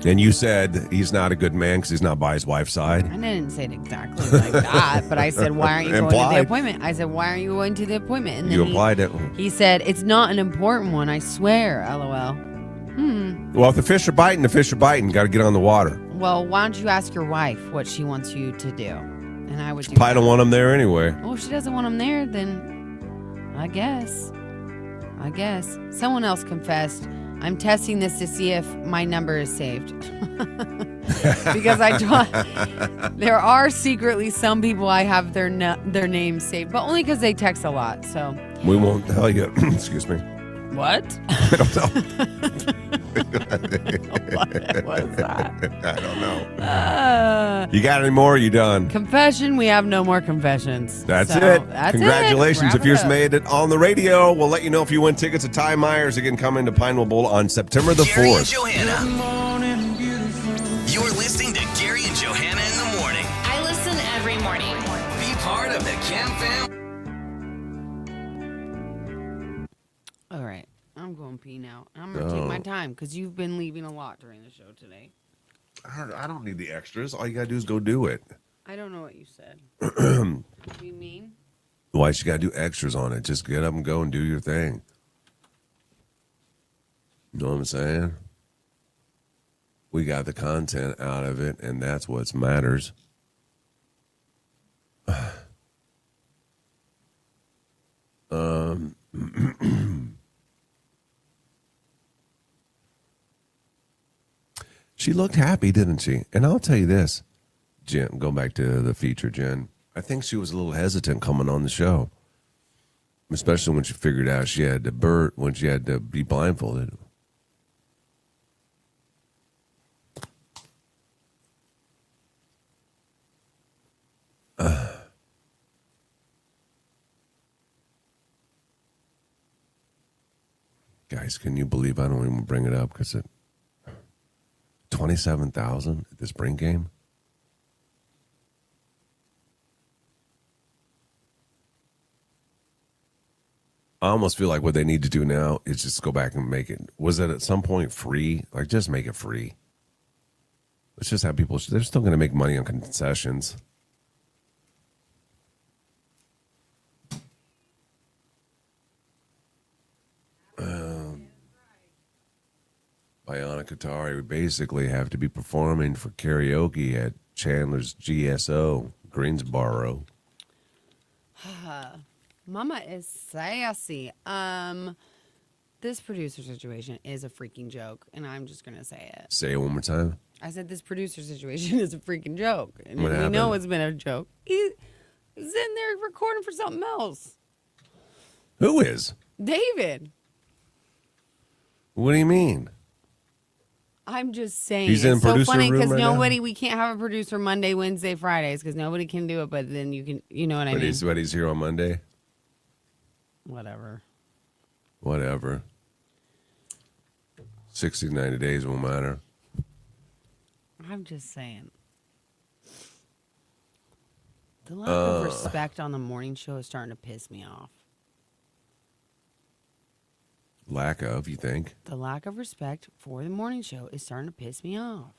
A: And you said he's not a good man because he's not by his wife's side.
B: I didn't say it exactly like that, but I said, why aren't you going to the
A: Implied.
B: appointment? I said, why aren't you going to the appointment? And then
A: You implied it.
B: He said, it's not an important one, I swear, LOL.
A: Well, if the fish are biting, the fish are biting. Got to get on the water.
B: Well, why don't you ask your wife what she wants you to do? And I would do
A: Probably
B: that.
A: don't want him there anyway.
B: Well, if she doesn't want him there, then I guess. Someone else confessed, I'm testing this to see if my number is saved. Because I thought there are secretly some people I have their names saved, but only because they text a lot. So
A: We won't tell you. Excuse me.
B: what?
A: I don't know.
B: What was that?
A: I don't know. You got any more? Or you done?
B: Confession. We have no more confessions.
A: That's
B: So,
A: it.
B: That's
A: Congratulations.
B: It.
A: If you
B: Wrap it up.
A: made it on the radio, we'll let you know if you win tickets to Ty Myers again coming to Pineville Bowl on September the
C: Gary and
A: 4th.
C: Johanna. You're listening to Gary and Johanna in the morning.
H: I listen every morning.
C: Be part of the Cam Fam.
B: All right. I'm going to pee now. I'm going to take my time because you've been leaving a lot during the show today.
A: I don't need the extras. All you got to do is go do it.
B: I don't know what you said. What do you mean?
A: Why you got to do extras on it? Just get up and go and do your thing. You know what I'm saying? We got the content out of it, and that's what matters. She looked happy, didn't she? And I'll tell you this, Jen, go back to the feature, Jen. I think she was a little hesitant coming on the show, especially when she figured out she had to be blindfolded. Guys, can you believe I don't even bring it up because it 27,000 at the spring game? I almost feel like what they need to do now is just go back and make it. Was it at some point free? Like, just make it free. Let's just have people. They're still going to make money on concessions. Bionic Atari would basically have to be performing for karaoke at Chandler's GSO, Greensboro.
B: Mama is sassy. This producer situation is a freaking joke, and I'm just gonna say it.
A: Say it one more time.
B: I said this producer situation is a freaking joke, and
A: What
B: we
A: happened?
B: know it's been a joke. He's in there recording for something else.
A: Who is?
B: David.
A: What do you mean?
B: I'm just saying.
A: He's
B: it's
A: in
B: so
A: producer
B: funny
A: room
B: because
A: right now?
B: nobody, we can't have a producer Monday, Wednesday, Fridays because nobody can do it, but then you can, you know what I
A: But
B: mean?
A: he's here on Monday.
B: Whatever.
A: 60, 90 days won't matter.
B: I'm just saying. The lack of respect on the morning show is starting to piss me off.
A: Lack of, you think?
B: The lack of respect for the morning show is starting to piss me off.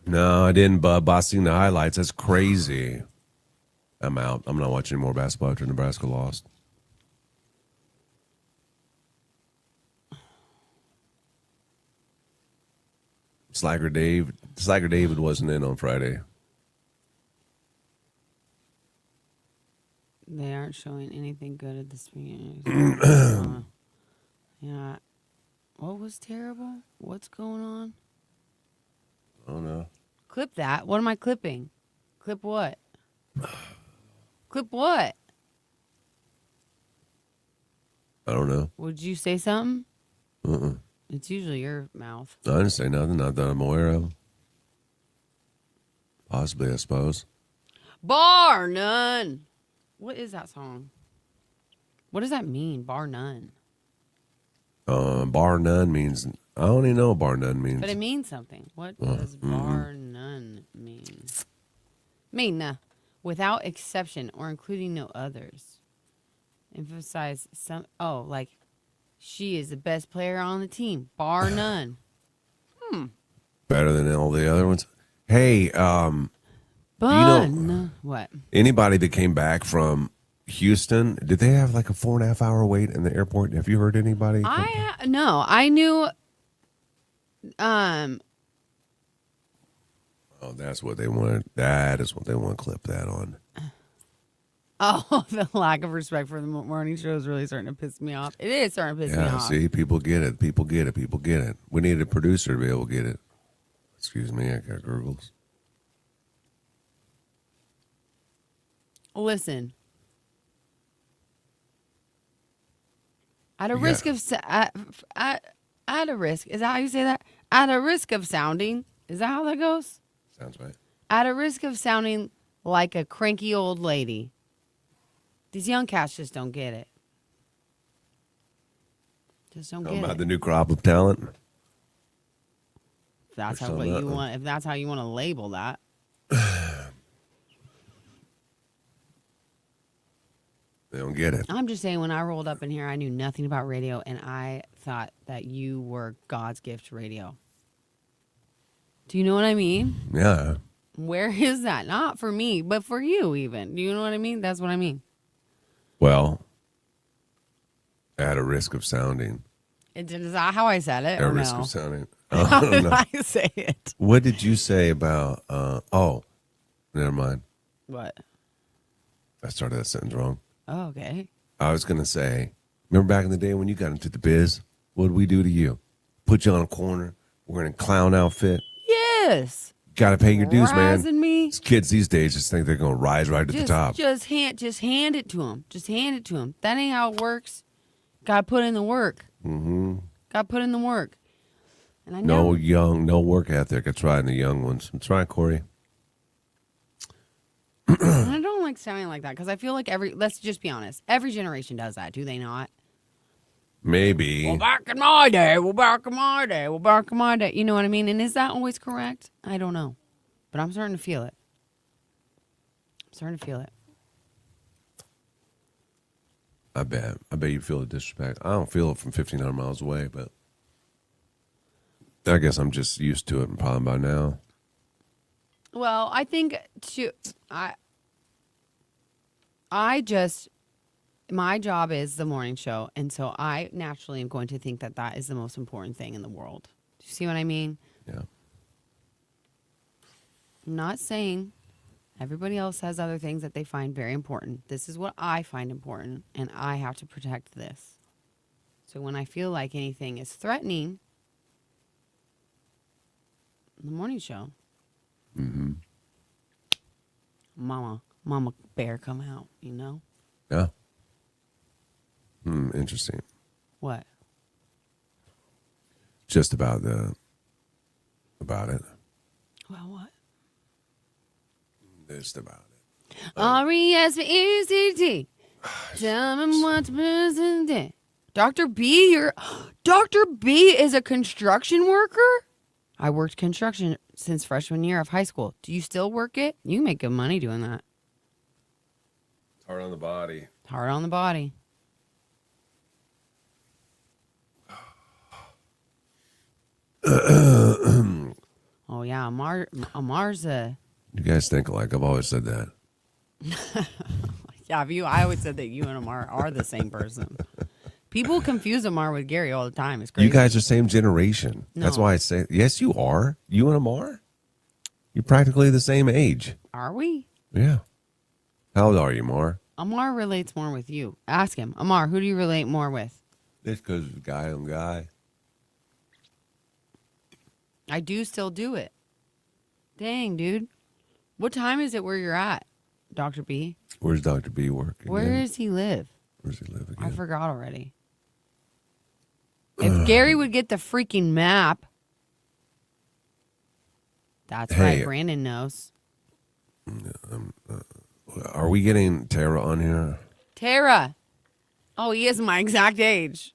A: No, I didn't, bub. I seen the highlights. That's crazy. I'm out. I'm not watching any more basketball after Nebraska lost. Slacker David wasn't in on Friday.
B: They aren't showing anything good at this beginning. Yeah. What was terrible? What's going on?
A: Oh no.
B: Clip that. What am I clipping? Clip what? Clip what?
A: I don't know.
B: Would you say something?
A: Uh-uh.
B: It's usually your mouth.
A: I didn't say nothing. Not that I'm aware of. Possibly, I suppose.
B: Bar none. What is that song? What does that mean? Bar none.
A: Bar none means, I don't even know what bar none means.
B: But it means something. What does bar none mean? Mean without exception or including no others. Emphasize some. Oh, like she is the best player on the team, bar none.
A: Better than all the other ones. Hey,
B: But
A: know-
B: what?
A: anybody that came back from Houston, did they have like a 4.5 hour wait in the airport? Have you heard anybody?
B: No, I knew.
A: Oh, that's what they wanted. That is what they want to clip that on.
B: Oh, the lack of respect for the morning show is really starting to piss me off. It is starting to piss me
A: Yeah,
B: off.
A: see, people get it. People get it. People get it. We need a producer to be able to get it. Excuse me, I got gurgles.
B: Listen. At a risk of at a risk, is that how you say that? At a risk of sounding, is that how that goes?
A: Sounds right.
B: At a risk of sounding like a cranky old lady, these young cats just don't get it. Just don't
A: Talking
B: get
A: about
B: it.
A: the new crop of talent.
B: If that's
A: Or
B: how what
A: something,
B: you want. If that's how you want to label that.
A: They don't get it.
B: I'm just saying, when I rolled up in here, I knew nothing about radio, and I thought that you were God's gift to radio. Do you know what I mean?
A: Yeah.
B: Where is that? Not for me, but for you even. Do you know what I mean? That's what I mean.
A: Well, at a risk of sounding.
B: Is that how I said it?
A: At
B: Or
A: risk
B: no?
A: of sounding.
B: How
A: I don't
B: did
A: know.
B: I say it?
A: What did you say about, never mind.
B: What?
A: I started that sentence wrong.
B: Oh, okay.
A: I was going to say, remember back in the day when you got into the biz? What did we do to you? Put you on a corner, wearing a clown outfit.
B: Yes.
A: Got to pay your dues, man.
B: Razzing me.
A: These kids these days just think they're going to rise right to the top.
B: Just hand it to him. Just hand it to him. That ain't how it works. Got to put in the work.
A: Mm-hmm.
B: Got to put in the work. And I know.
A: No work ethic. That's right, in the young ones. That's right, Corey.
B: And I don't like sounding like that because I feel like let's just be honest, every generation does that, do they not?
A: Maybe.
B: Well, back in my day, You know what I mean? And is that always correct? I don't know. But I'm starting to feel it.
A: I bet you feel the disrespect. I don't feel it from 1,500 miles away, but I guess I'm just used to it probably by now.
B: Well, I think my job is the morning show, and so I naturally am going to think that that is the most important thing in the world. Do you see what I mean?
A: Yeah.
B: I'm not saying everybody else has other things that they find very important. This is what I find important, and I have to protect this. So when I feel like anything is threatening, the morning show, Mama Bear come out, you know?
A: Yeah. Interesting.
B: What?
A: Just about it.
B: Well, what?
A: Just about it.
B: R-E-S-P-E-C-T. Tell me what's present. Dr. B, Dr. B is a construction worker? I worked construction since freshman year of high school. Do you still work it? You make good money doing that.
A: Hard on the body.
B: Hard on the body. Oh, yeah. Amar's a...
A: You guys think alike. I've always said that.
B: Yeah, I always said that you and Amar are the same person. People confuse Amar with Gary all the time. It's crazy.
A: You guys are same generation.
B: No.
A: That's why I say, yes, you are. You and Amar? You're practically the same age.
B: Are we?
A: Yeah. How old are you, Amar?
B: Amar relates more with you. Ask him. Amar, who do you relate more with?
A: It's because it's guy on guy.
B: I do still do it. Dang, dude. What time is it where you're at, Dr. B?
A: Where's Dr. B working?
B: Where does he live?
A: Where's he live
B: I
A: again?
B: forgot already. If Gary would get the freaking map. That's
A: Hey.
B: right. Brandon knows.
A: Are we getting Tara on here?
B: Tara. Oh, he is my exact age.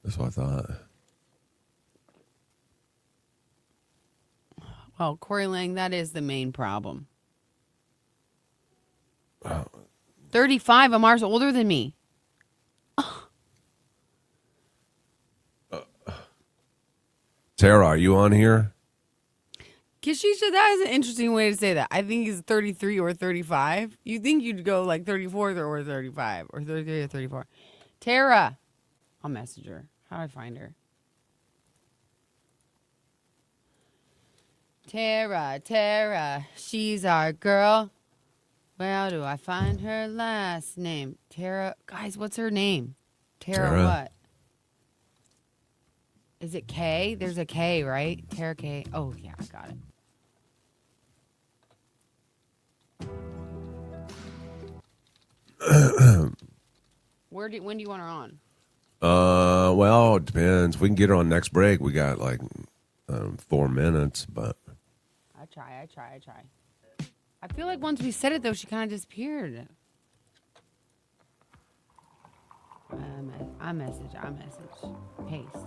A: That's what I thought.
B: Well, Corey Lang, that is the main problem. 35. Amar's older than me.
A: Tara, are you on here?
B: Kishisha, that is an interesting way to say that. I think he's 33 or 35. You think you'd go like 34 or 35 or 33 or 34. Tara. I'll message her. How do I find her? Tara, she's our girl. Where do I find her last name? Tara. Guys, what's her name? Tara what? Is it K? There's a K, right? Tara K. Oh, yeah, I got it. When do you want her on?
A: Well, it depends. We can get her on next break. We got like 4 minutes, but
B: I try. I feel like once we said it though, she kind of disappeared. I message. Paste.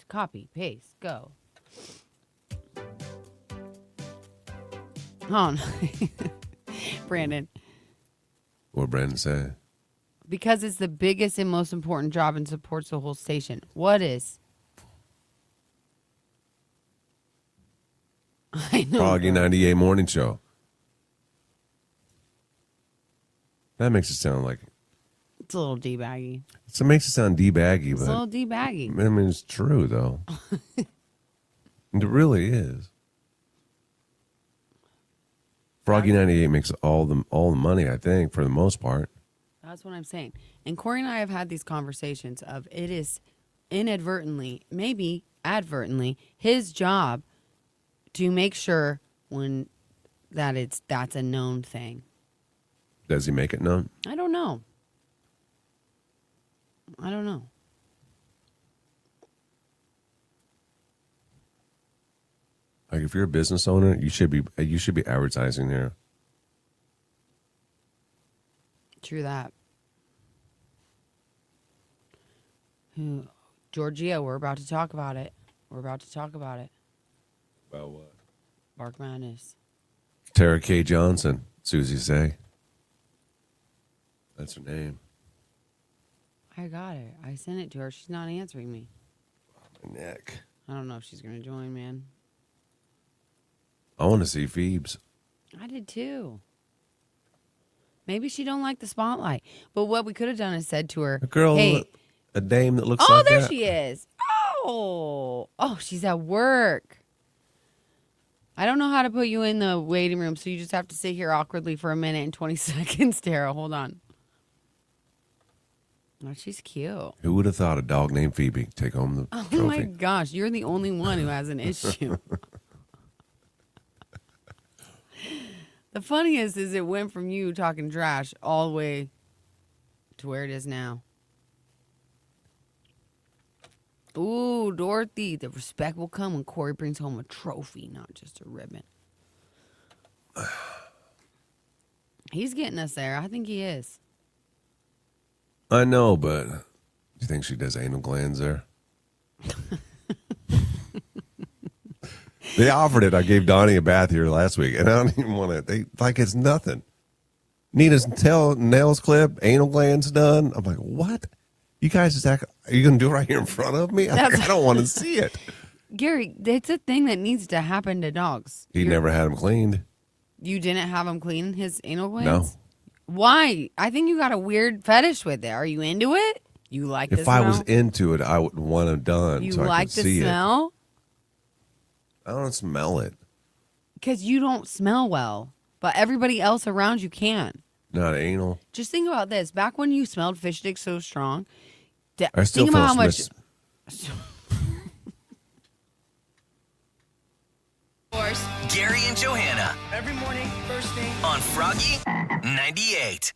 B: Copy, paste. Go. Oh, no. Brandon.
A: what Brandon say?
B: Because it's the biggest and most important job and supports the whole station. What is? I know.
A: Froggy 98 morning show. That makes it sound like
B: It's a little D-baggy.
A: it makes it sound D-baggy,
B: It's a
A: but
B: little D-baggy.
A: I mean it's true though. It really is. Froggy 98 makes all the money, I think, for the most part.
B: That's what I'm saying. And Corey and I have had these conversations of it is inadvertently, maybe advertently, his job to make sure that's a known thing.
A: Does he make it known?
B: I don't know.
A: Like if you're a business owner, you should be advertising there.
B: True that. Georgia, we're about to talk about it.
A: About what?
B: Mark Madness.
A: Tara K. Johnson, Susie say. That's her name.
B: I got her. I sent it to her. She's not answering me.
A: My neck.
B: I don't know if she's going to join, man.
A: I want to see Phoebes.
B: I did too. Maybe she don't like the spotlight. But what we could have done is said to her,
A: A girl,
B: hey,
A: a dame that looks
B: oh,
A: like
B: there
A: that.
B: she is. Oh, she's at work. I don't know how to put you in the waiting room, so you just have to sit here awkwardly for a minute and 20 seconds, Tara. Hold on. Oh, she's cute.
A: Who would have thought a dog named Phoebe could take home the trophy?
B: Oh my gosh, you're the only one who has an issue. The funniest is it went from you talking trash all the way to where it is now. Ooh, Dorothy, the respect will come when Corey brings home a trophy, not just a ribbon. He's getting us there. I think he is.
A: I know, but do you think she does anal glands there? They offered it. I gave Donnie a bath here last week, and I don't even want it. They like it's nothing. Nina's nails clipped, anal glands done. I'm like, what? You guys are you going to do it right here in front of me? I don't want to see it.
B: Gary, it's a thing that needs to happen to dogs.
A: He never had them cleaned.
B: You didn't have him clean his anal
A: No.
B: glands? Why? I think you got a weird fetish with it. Are you into it? You like the
A: If
B: smell?
A: I was into it, I would want it done
B: You
A: so I
B: like
A: could
B: the
A: see
B: smell?
A: it. I don't smell it.
B: Because you don't smell well, but everybody else around you can.
A: Not anal.
B: Just think about this. Back when you smelled fish sticks so strong,
A: I still
B: think
A: feel
B: about how much.
C: Gary and Johanna
D: Every morning, first thing.
C: on Froggy 98.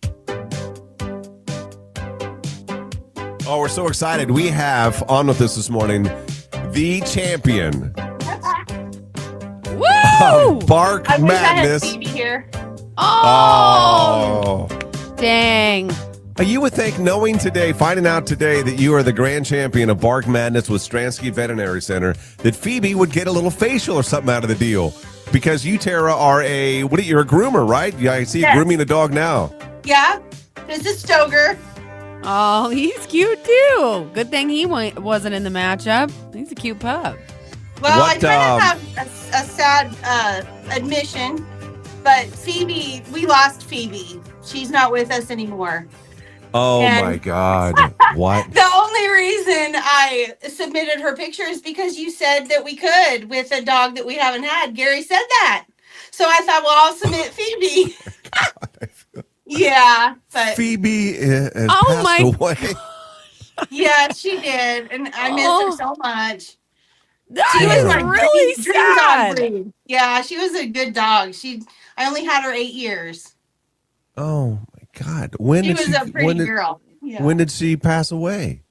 A: Oh, we're so excited. We have on with us this morning the champion
B: Woo!
A: of Bark
G: I wish I had
A: Madness.
G: Phoebe here.
B: Oh,
A: Oh.
B: dang.
A: You would think finding out today that you are the grand champion of Bark Madness with Stransky Veterinary Center, that Phoebe would get a little facial or something out of the deal. Because you, Tara, you're a groomer, right? Yeah, I see you
G: Yes.
A: grooming a dog now.
G: Yeah,
I: This is Stoger.
B: Oh, he's cute too. Good thing he wasn't in the matchup. He's a cute pup.
I: Well,
A: What,
I: I kind of have a sad admission, but Phoebe, we lost Phoebe. She's not with us anymore.
A: Oh
I: And
A: my God. What?
I: the only reason I submitted her picture is because you said that we could with a dog that we haven't had. Gary said that. So I thought, well, I'll submit Phoebe. Yeah, but
A: Phoebe has
B: Oh
A: passed
B: my
A: away.
I: yeah, she did. And I miss her
B: Oh,
I: so much.
B: that
I: She was
B: is
I: my
B: really
I: dream dog
B: sad.
I: breed. Yeah, she was a good dog. I only had her 8 years.
A: Oh my God. When
I: She
A: did
I: was
A: she
I: a pretty girl. Yeah.
A: when did she pass away?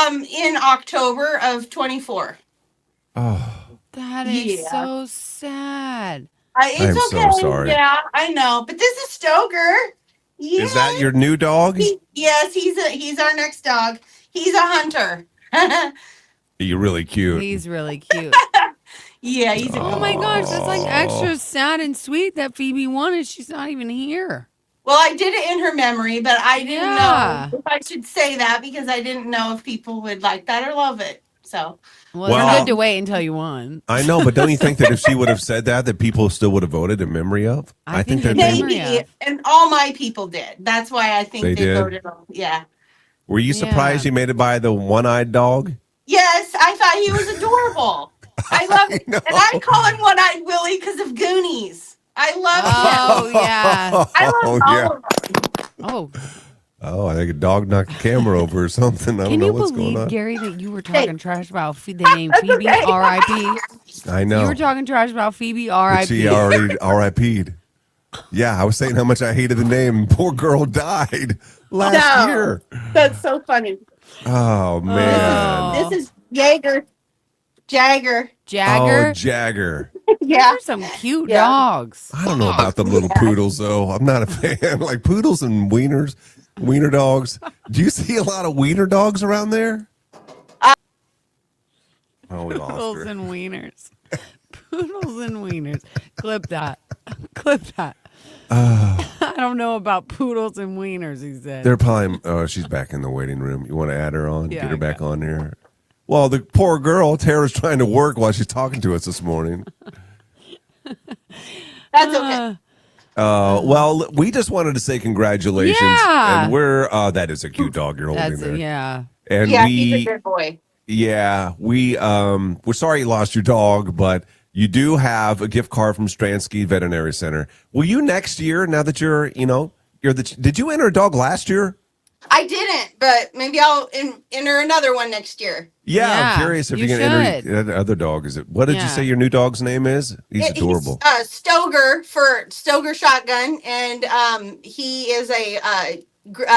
I: In October of 24.
A: Oh,
B: That is
I: Yeah.
B: so sad.
I: It's
A: I'm
I: okay.
A: so sorry.
I: Yeah, I know. But this is Stoger. Yeah.
A: Is that your new dog?
I: Yes, he's our next dog. He's a hunter.
A: You're really cute.
B: He's really cute.
I: Yeah, he's a
B: Oh my gosh, that's like
A: Oh.
B: extra sad and sweet that Phoebe wanted. She's not even here.
I: Well, I did it in her memory, but I didn't
B: Yeah.
I: know if I should say that because I didn't know if people would like that or love it. So,
B: Well,
A: Well-
B: it's good to wait until you won.
A: I know, but don't you think that if she would have said that people still would have voted in memory of?
B: I think
A: that
B: in
A: they
B: memory
I: maybe,
B: of.
I: and all my people did. That's why I think
A: They
I: they
A: did?
I: voted on. Yeah.
A: Were you surprised
B: Yeah.
A: you made it by the one-eyed dog?
I: Yes, I thought he was adorable. I love it.
A: know.
I: And I call him One-Eyed Willie because of Goonies. I love him.
B: Oh yeah.
I: I love
A: Oh,
I: all
A: yeah.
I: of them.
B: Oh,
A: Oh, I think a dog knocked the camera over or something. I don't
B: can
A: know
B: you
A: what's going
B: believe,
A: on.
B: Gary, that you were talking trash about the name
I: That's
B: Phoebe
I: okay.
B: R.I.P.
A: I
B: You
A: know.
B: were talking trash about Phoebe
A: But
B: R.I.P.
A: she already RIP'd. Yeah, I was saying how much I hated the name. Poor girl died last
I: No.
A: year.
I: That's so funny.
A: Oh, man.
B: Oh.
I: This is Jagger.
B: Jagger.
A: Oh, Jagger.
B: Those
I: Yeah.
B: are some cute
I: Yeah.
B: dogs.
A: I don't know about the little poodles, though. I'm not a fan. Like poodles and wiener dogs. Do you see a lot of wiener dogs around there? Oh, we lost
B: Poodles
A: her.
B: and wieners. Poodles and wieners. Clip that. Clip that. I don't know about poodles and wieners, he said.
A: They're probably. Oh, she's back in the waiting room. You want to add her on?
B: Yeah,
A: Get her
B: I
A: back on here. Well, the poor girl, Tara's trying to work while she's talking to us this morning.
I: That's okay.
A: Well, we just wanted to say congratulations.
B: Yeah.
A: And that is a cute dog you're holding
B: That's
A: there.
B: yeah.
A: And
I: Yeah, he's a good boy.
A: we're sorry you lost your dog, but you do have a gift card from Stransky Veterinary Center. Will you next year, now that did you enter a dog last year?
I: I didn't, but maybe I'll enter another one next year.
A: Yeah,
B: Yeah,
A: I'm curious if
B: you
A: you're going to
B: should.
A: enter the other dog. What did you
B: Yeah.
A: say your new dog's name is? He's adorable.
I: He's Stoger for Stoger Shotgun, and he is a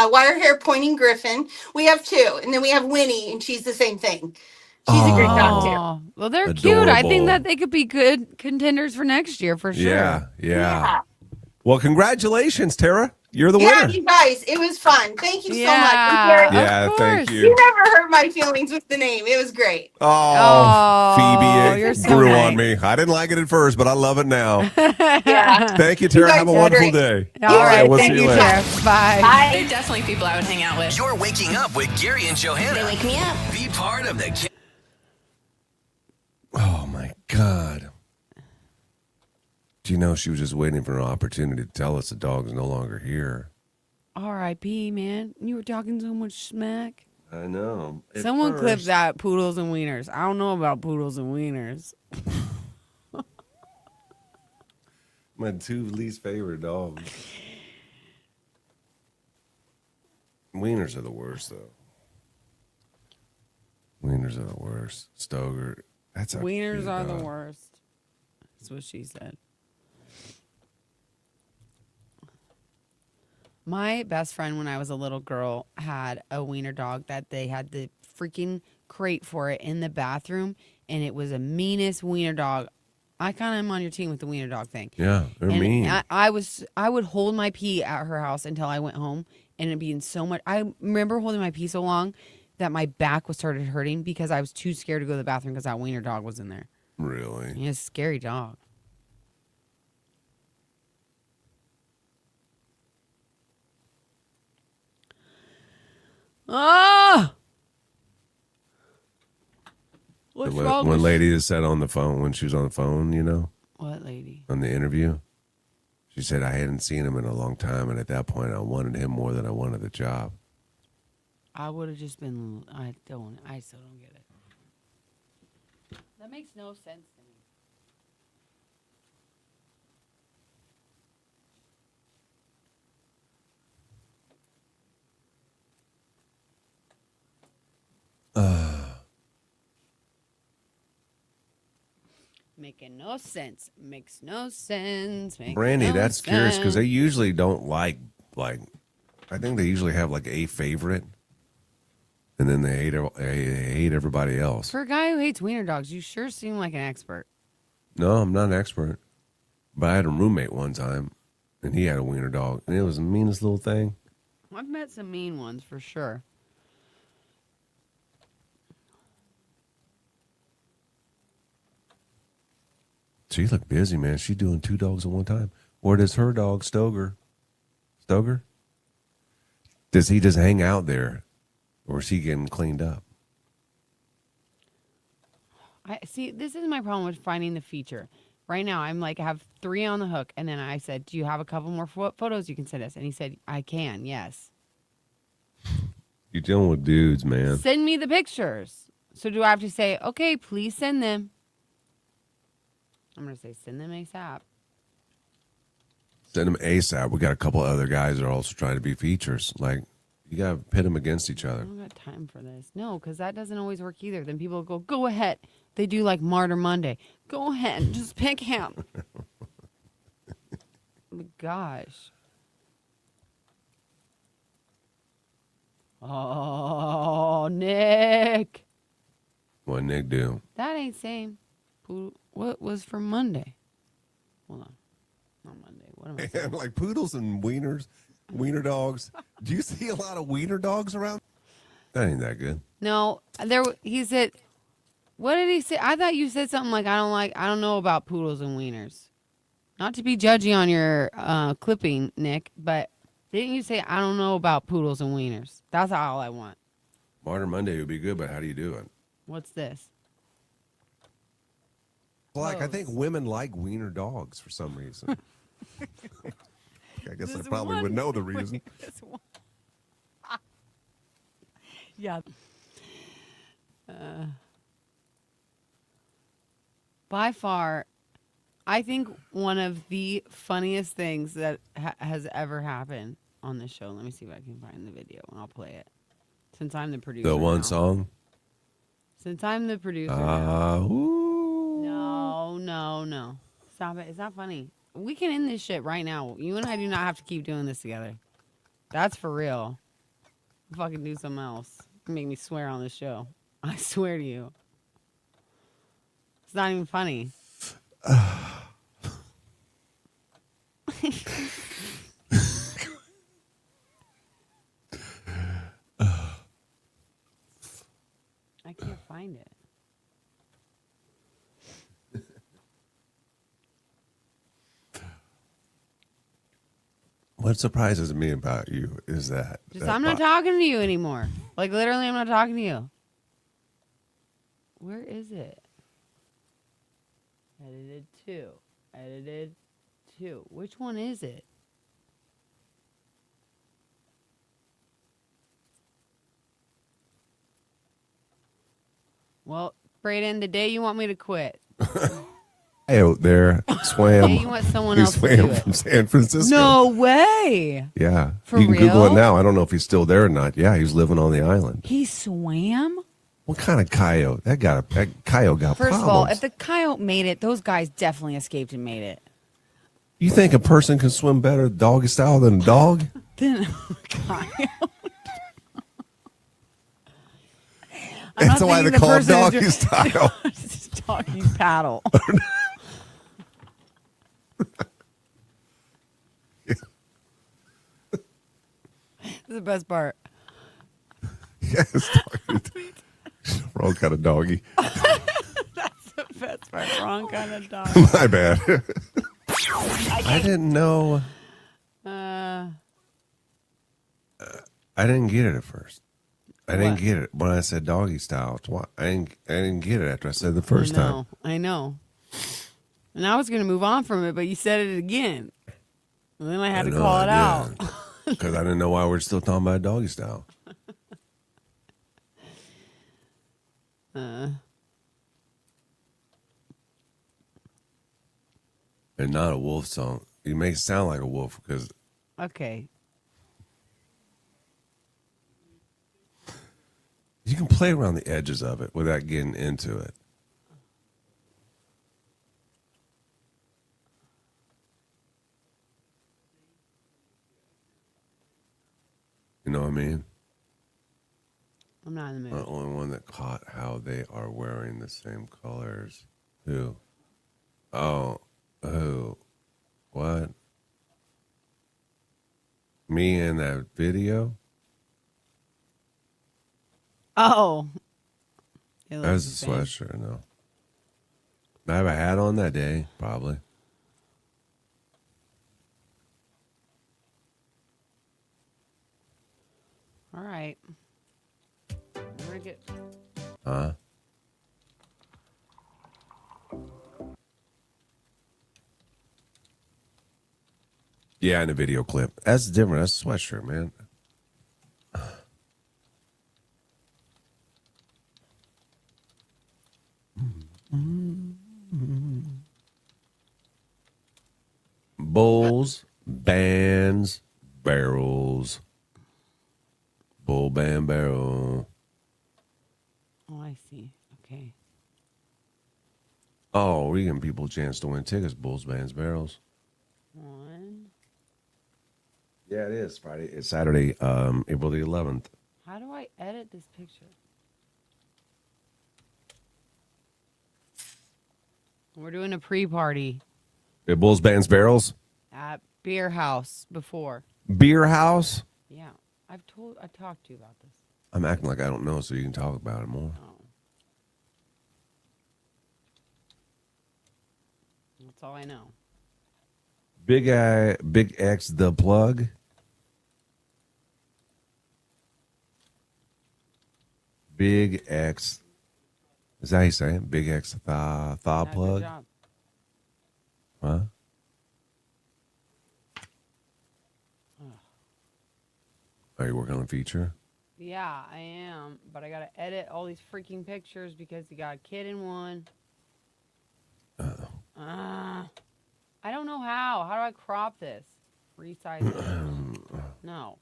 I: wire hair pointing griffin. We have two, and then we have Winnie, and she's the same thing. She's a great dog too.
B: Oh, well, they're cute. I
A: Adorable.
B: think that they could be good contenders for next year for sure.
A: Yeah. Well, congratulations, Tara. You're the
I: Yeah,
A: winner.
I: you guys, it was fun. Thank you so
B: Yeah.
I: much. I'm very-
A: Yeah,
B: Of
A: thank
B: course.
A: you.
I: You never hurt my feelings with the name. It was great.
A: Oh, Phoebe,
B: you're
A: it
B: so
A: grew
B: nice.
A: on me. I didn't like it at first, but I love it now.
I: Yeah.
A: Thank you, Tara.
I: guys
A: Have a
I: are
A: wonderful
I: great.
A: day.
B: All right,
A: we'll
B: thank
A: see
B: you,
A: you later.
B: Tara. Bye.
H: They're definitely people I would hang out with.
C: You're waking up with Gary and Johanna.
H: They wake me up.
C: Be part of the
A: Oh, my God. Do you know she was just waiting for an opportunity to tell us the dog's no longer here?
B: R.I.P. Man, you were talking so much smack.
A: I know.
B: Someone clip that poodles and wieners. I don't know about poodles and wieners.
A: My two least favorite dogs. Wieners are the worst, though. Wieners are the worst. Stoger. That's a
B: Wieners
A: cute
B: are the
A: dog.
B: worst. That's what she said. My best friend, when I was a little girl, had a wiener dog that they had the freaking crate for it in the bathroom, and it was a meanest wiener dog. I kind of am on your team with the wiener dog thing.
A: Yeah, they're
B: And
A: mean.
B: I would hold my pee at her house until I went home, and it'd be in so much. I remember holding my pee so long that my back was started hurting because I was too scared to go to the bathroom because that wiener dog was in there.
A: Really?
B: He's a scary dog. Ah! What's wrong
A: One
B: with
A: lady that said on the phone when she was on the phone,
B: what lady?
A: on the interview, she said I hadn't seen him in a long time, and at that point, I wanted him more than I wanted the job.
B: I would have just been. I still don't get it. That makes no sense to me. Making no sense. Makes no sense. Makes
A: Brandy,
B: no
A: that's curious because they
B: sense.
A: usually don't like. I think they usually have like a favorite, and then they hate everybody else.
B: For a guy who hates wiener dogs, you sure seem like an expert.
A: No, I'm not an expert, but I had a roommate one time, and he had a wiener dog, and it was the meanest little thing.
B: I've met some mean ones for sure.
A: She looked busy, man. She doing 2 dogs at one time. Or does her dog, Stoker? Does he just hang out there? Or is he getting cleaned up?
B: I see. This is my problem with finding the feature. Right now, I'm like, I have 3 on the hook, and then I said, "Do you have a couple more photos you can send us?" And he said, "I can, yes."
A: You're dealing with dudes, man.
B: Send me the pictures. So do I have to say, "Okay, please send them"? I'm gonna say, "Send them ASAP."
A: Send them ASAP. We got a couple other guys that are also trying to be features. Like, you got to pit them against each
B: I
A: other.
B: don't got time for this. No, because that doesn't always work either. Then people go ahead. They do like Martyr Monday. Go ahead, just pick him. Gosh. Oh, Nick.
A: What Nick do?
B: That ain't same. What was for Monday? Hold on. Not Monday. What am I saying?
A: Like poodles and wiener dogs. Do you see a lot of wiener dogs around? That ain't that good.
B: No, he said, what did he say? I thought you said something like, I don't know about poodles and wieners. Not to be judgy on your clipping, Nick, but didn't you say, I don't know about poodles and wieners? That's all I want.
A: Martyr Monday would be good, but how do you do it?
B: What's this?
A: Like, I think women like wiener dogs for some reason. I guess I probably would know the reason.
B: Yeah. By far, I think one of the funniest things that has ever happened on this show. Let me see if I can find the video and I'll play it. Since I'm the producer.
A: The one
B: now.
A: song?
B: Since I'm the producer. Now.
A: Ooh.
B: No. Stop it. It's not funny. We can end this shit right now. You and I do not have to keep doing this together. That's for real. Fucking do something else. Make me swear on this show. I swear to you. It's not even funny. I can't find it.
A: What surprises me about you is that
B: I'm not talking to you anymore. Like, literally, I'm not talking to you. Where is it? Edited 2. Edited 2. Which one is it? Well, Brayden, the day you want me to quit.
A: Hey, out there swam.
B: Hey, you want someone
A: He
B: else to
A: swam
B: do it.
A: from San Francisco.
B: No way.
A: Yeah.
B: For
A: you can Google
B: real?
A: it now. I don't know if he's still there or not. Yeah, he's living on the island.
B: He swam?
A: What kind of coyote? That coyote got
B: First
A: problems.
B: of all, if the coyote made it, those guys definitely escaped and made it.
A: You think a person can swim better doggy style than a dog?
B: Then coyote.
A: That's why they call it doggy style.
B: Doggy paddle. This is the best part.
A: Yes, doggy. Wrong kind of doggy.
B: That's the best part. Wrong kind of dog.
A: My bad. I didn't know. I didn't get it at first. I didn't
E: What?
A: get it when I said doggy style. I didn't get it after I said it the first time.
E: I know. And I was going to move on from it, but you said it again. And then I had to call it out.
A: Because I didn't know why we're still talking about doggy style. And not a wolf song. You make it sound like a wolf because
E: Okay.
A: you can play around the edges of it without getting into it. You know what I mean?
E: I'm not in the
A: The
E: mood.
A: only one that caught how they are wearing the same colors. Who? Oh, who? What? Me in that video?
E: Oh. It
A: That
E: looks
A: was
E: the
A: a
E: same.
A: sweatshirt, no. I have a hat on that day, probably.
E: All right. I'm gonna get.
A: Huh? Yeah, in a video clip. That's different. That's a sweatshirt, man. Bulls, bands, barrels. Bull, band, barrel.
E: Oh, I see. Okay.
A: Oh, we're giving people a chance to win tickets. Bulls, bands, barrels.
E: One.
A: Yeah, it is Friday. It's Saturday, April the 11th.
E: How do I edit this picture? We're doing a pre-party
A: At Bulls, bands, barrels.
E: at Beer House before.
A: Beer house.
E: Yeah. I talked to you about this.
A: I'm acting like I don't know, so you can talk about it more.
E: Oh. That's all I know.
A: Big X, the plug. Big X. Is that how you say it? Big X, thaw
E: Yeah, good
A: plug.
E: job.
A: Huh? Are you working on a feature?
E: Yeah, I am. But I got to edit all these freaking pictures because you got a kid in one. I don't know how. How do I crop this? Resize it. No.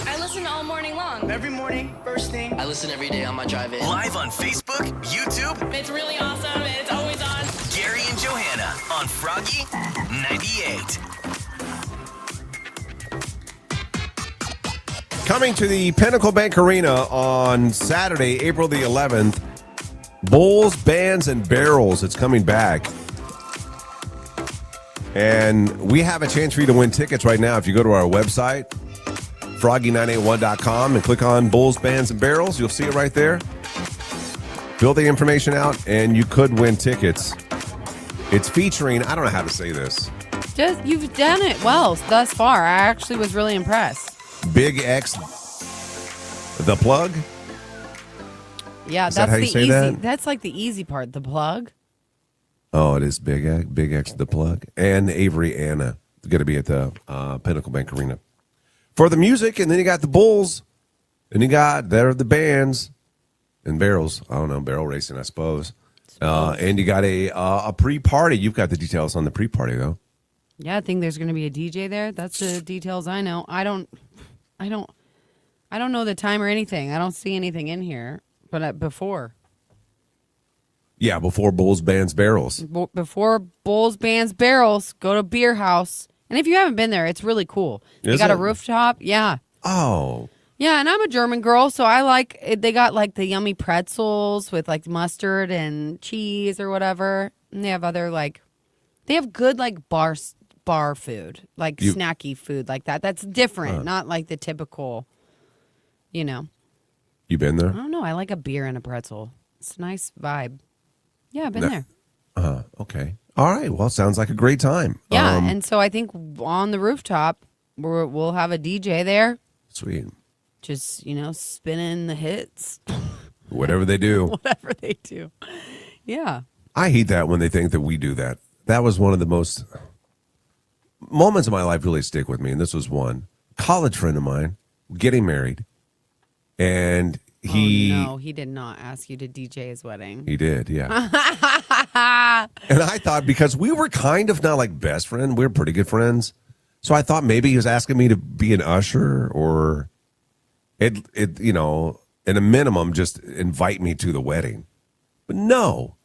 H: I listen all morning long.
D: Every morning, first thing.
C: I listen every day on my drive in. Live on Facebook, YouTube.
H: It's really awesome, and it's always on.
C: Gary and Johanna on Froggy 98.
A: Coming to the Pinnacle Bank Arena on Saturday, April the 11th. Bulls, bands, and barrels. It's coming back. And we have a chance for you to win tickets right now. If you go to our website, froggy981.com, and click on Bulls, bands, and barrels, you'll see it right there. Fill the information out, and you could win tickets. It's featuring, I don't know how to say this,
B: Just you've done it well thus far. I actually was really impressed.
A: Big X, the plug.
B: Yeah,
A: Is that
B: that's
A: how
B: the
A: you say
B: easy.
A: that?
B: That's like the easy part. The plug.
A: Oh, it is Big X, the plug, and Avery Anna going to be at the Pinnacle Bank Arena for the music, and then you got the Bulls, and you got there are the bands and barrels. I don't know, barrel racing, I suppose. And you got a pre-party. You've got the details on the pre-party, though.
B: Yeah, I think there's going to be a DJ there. That's the details I know. I don't know the time or anything. I don't see anything in here. But before
A: Yeah, before Bulls, Bands, Barrels.
B: before Bulls, Bands, Barrels, go to Beer House. And if you haven't been there, it's really cool. They
A: Is
B: got
A: it?
B: a rooftop. Yeah.
A: Oh,
B: Yeah, and I'm a German girl, so I like it. They got like the yummy pretzels with like mustard and cheese or whatever. And they have other they have good like bar food, like snacky food like that. That's different, not like the typical, you know.
A: you been there?
B: I don't know. I like a beer and a pretzel. It's a nice vibe. Yeah, I've been there.
A: Okay. All right. Well, sounds like a great time.
B: Yeah, and so I think on the rooftop, we'll have a DJ there,
A: Sweet.
B: just spinning the hits,
A: Whatever they do.
B: whatever they do. Yeah.
A: I hate that when they think that we do that. That was one of the most moments of my life really stick with me, and this was one. College friend of mine getting married, and
B: he did not ask you to DJ his wedding.
A: He did, yeah. And I thought, because we were kind of not like best friends, we were pretty good friends. So I thought maybe he was asking me to be an usher, or at a minimum, just invite me to the wedding. But no,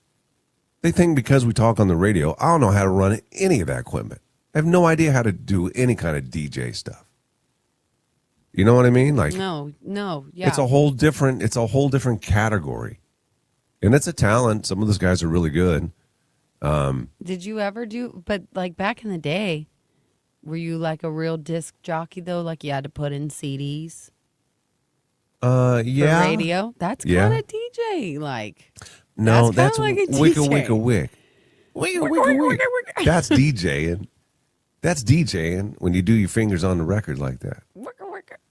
A: they think because we talk on the radio, I don't know how to run any of that equipment. I have no idea how to do any kind of DJ stuff. You know what I mean? Like,
B: No, yeah.
A: it's a whole different category. And it's a talent. Some of those guys are really good.
B: Did you ever but like back in the day, were you like a real disc jockey though? Like you had to put in CDs?
A: Yeah.
B: For radio? That's kind of DJ like.
A: No,
B: that's
A: that's
B: kinda like a
A: wicka
B: DJ.
A: wicka wick. Wicka wicka wick. That's DJing. That's DJing when you do your fingers on the record like that.